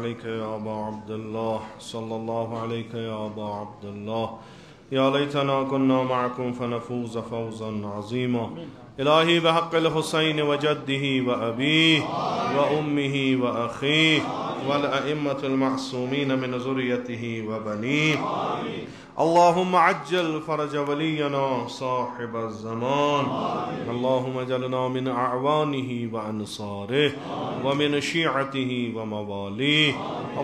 अलैका या अबा अब्दुल्लाह, सल्लल्लाहु अलैका या अबा अब्दुल्लाह, या लैतना कुन्ना मअकुम फनफूज़ फौज़न अज़ीमा। इलाही बहक़्क़िल हुसैन व जद्दिही व अबीही व उम्मिही व अख़ीही वल अइम्मतिल मअसूमीन मिन ज़ुर्रिय्यतिही व बनीही। अल्लाहुम्मा अज्जिल फ़रज वलियना साहिबज़ ज़मान। अल्लाहुम्मा जअलना मिन अअवानिही व अंसारिही व मिन शिअतिही व मवालिही।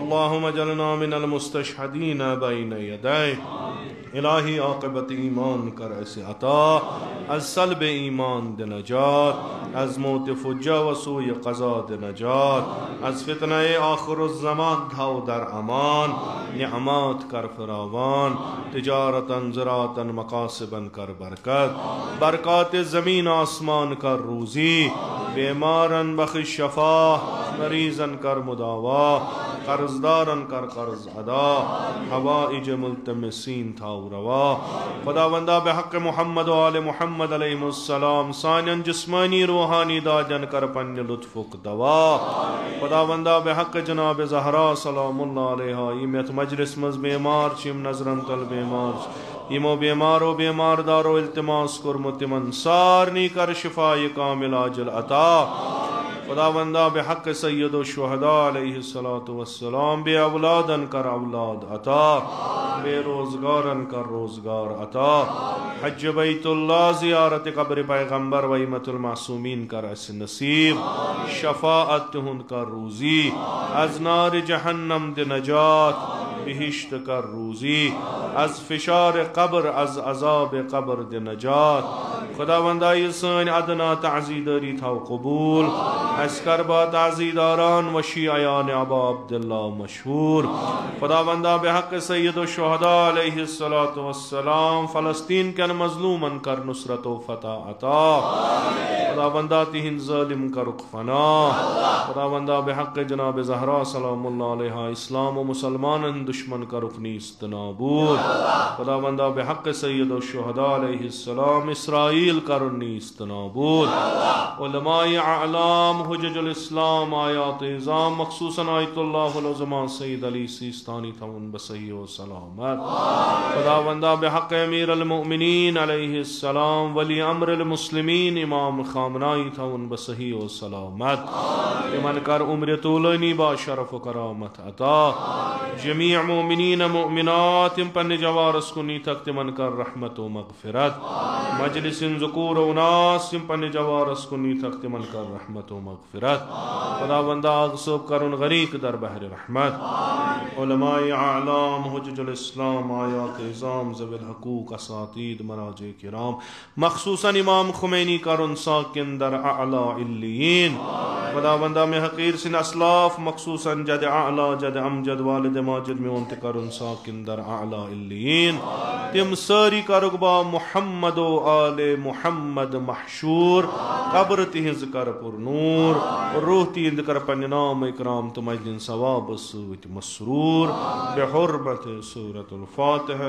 अल्लाहुम्मा जअलना मिनल मुस्तशहदीन बैन यदैहि। इलाही आक़िबत ईमान कर ऐसे अता, अज़ सल्ब ईमान दे नजात, अज़ मौत फुज्जा व सूय क़ज़ा दे नजात, अज़ फितनाए आखिरुज़्ज़मान धाव दर अमान, निअमात कर फरावान, तिजारतन ज़राअतन मकासिबन कर बरकत, बरक़ात ज़मीन आसमान कर रूज़ी, बीमारन बख़िश शफ़ा, मरीज़न कर मुदावा, कर्ज़दारन कर कर्ज़ अदा, हवाइज मुल्तमिसीन था रवा। खुदावंदा बेहक़ मुहम्मद व आले मुहम्मद अलैहिस्सलाम सानियन जिस्मानी रूहानी दाजन कर पन्य लुत्फ़ुक दवा। खुदावंदा बेहक़ जनाब ज़हरा सलामुल्लाह अलैहा यमत मजलिस मज़ बेमार चिम नज़रन तल बेमार यमो बेमारो बेमारदारो इल्तिमास कुरमुतिमन सारनी कर शिफ़ाए कामिल आजिल अता। खुदावंदा बेहक़ सय्यदुश शुहदा अलैहिस्सलातु वस्सलाम बे औलादन कर औलाद अता, बेरोज़गारन कर रोज़गार अता। हज बैतुल्लाह ज़ियारत क़ब्र पैगम्बर व इमतुल मासूमीन कर अस नसीब, शफ़ाअत हुन कर रूज़ी, अज़ नार जहन्नम दे नजात, बिहिश्त कर रूज़ी, अज़ फ़िशार क़ब्र अज़ अज़ाब क़ब्र दे नजात। खुदावंदा ये सान अदना ताज़ीदारी था कबूल, अस्कर बा ताज़ीदारान व शियायान अबा अब्दुल्लाह मशहूर। खुदावंदा बेहक़ सय्यदुश शुहदा अलैहिस्सलातु वस्सलाम फ़लस्तीन के मज़लूमन कर नुसरत व फ़तह अता। खुदावंदा तिहिंद ज़ालिम कर रुख़फना। खुदावंदा बेहक़ जनाब ज़हरा सलामुल्लाह अलैहा इस्लाम व मुसलमानन दुश्मन कर रुख़नीस्त नाबूद। खुदावंदा बेहक़ सय्यदुश शुहदा अलैहिस्सलाम इसराईल कर नीस्त नाबूद। उलमाए आलाम हुज्जजुल इस्लाम आयात इज़ाम मख़सूसन आयतुल्लाहुल उज़्मा सय्यद अली सिस्तानी तवन बसही व सलामत। खुदावंदा बेहक़ अमीरुल मोमिनीन अलैहिस्सलाम वली अम्रुल मुस्लिमीन इमाम ख़ामनाई तवन बसही व सलामत। इमन कर उम्र तूलनी बा शरफ़ व करामत अता। जमी मोमिनीन मोमिनात पन्न जवारस कुनी तक तिमन कर रहमत व मग़फ़िरत। मजलिसिन ज़ुकूर व उनास पन्न जवारस कुनी तक तिमन कर रहमत व मग़फ़िरत। खुदावंदा आग़सूब करुन गरीक दर बहर रहमत। उलमाए आलाम हुज्जजुल इस्लाम आयात इज़ाम ज़विल हक़ूक़ असातीद मराजे किराम मख़सूसन इमाम खुमैनी करुन साकिन दर अअला इल्लियीन। खुदावंदा में हक़ीर सिन असलाफ मख़सूसन जद अअला जद अमजद वालिद माजिद में उन्त करुन साकिन दर अअला इल्लियीन। तिम सारी करुगबा मुहम्मद व आले मुहम्मद महशूर, कब्र तिहिंज कर पुरनूर, रूह तींद कर पन्य नाम इकराम तो मजलिन सवाब सूत मसरूर। बेहुर्मत सूरतुल फ़ातिहा।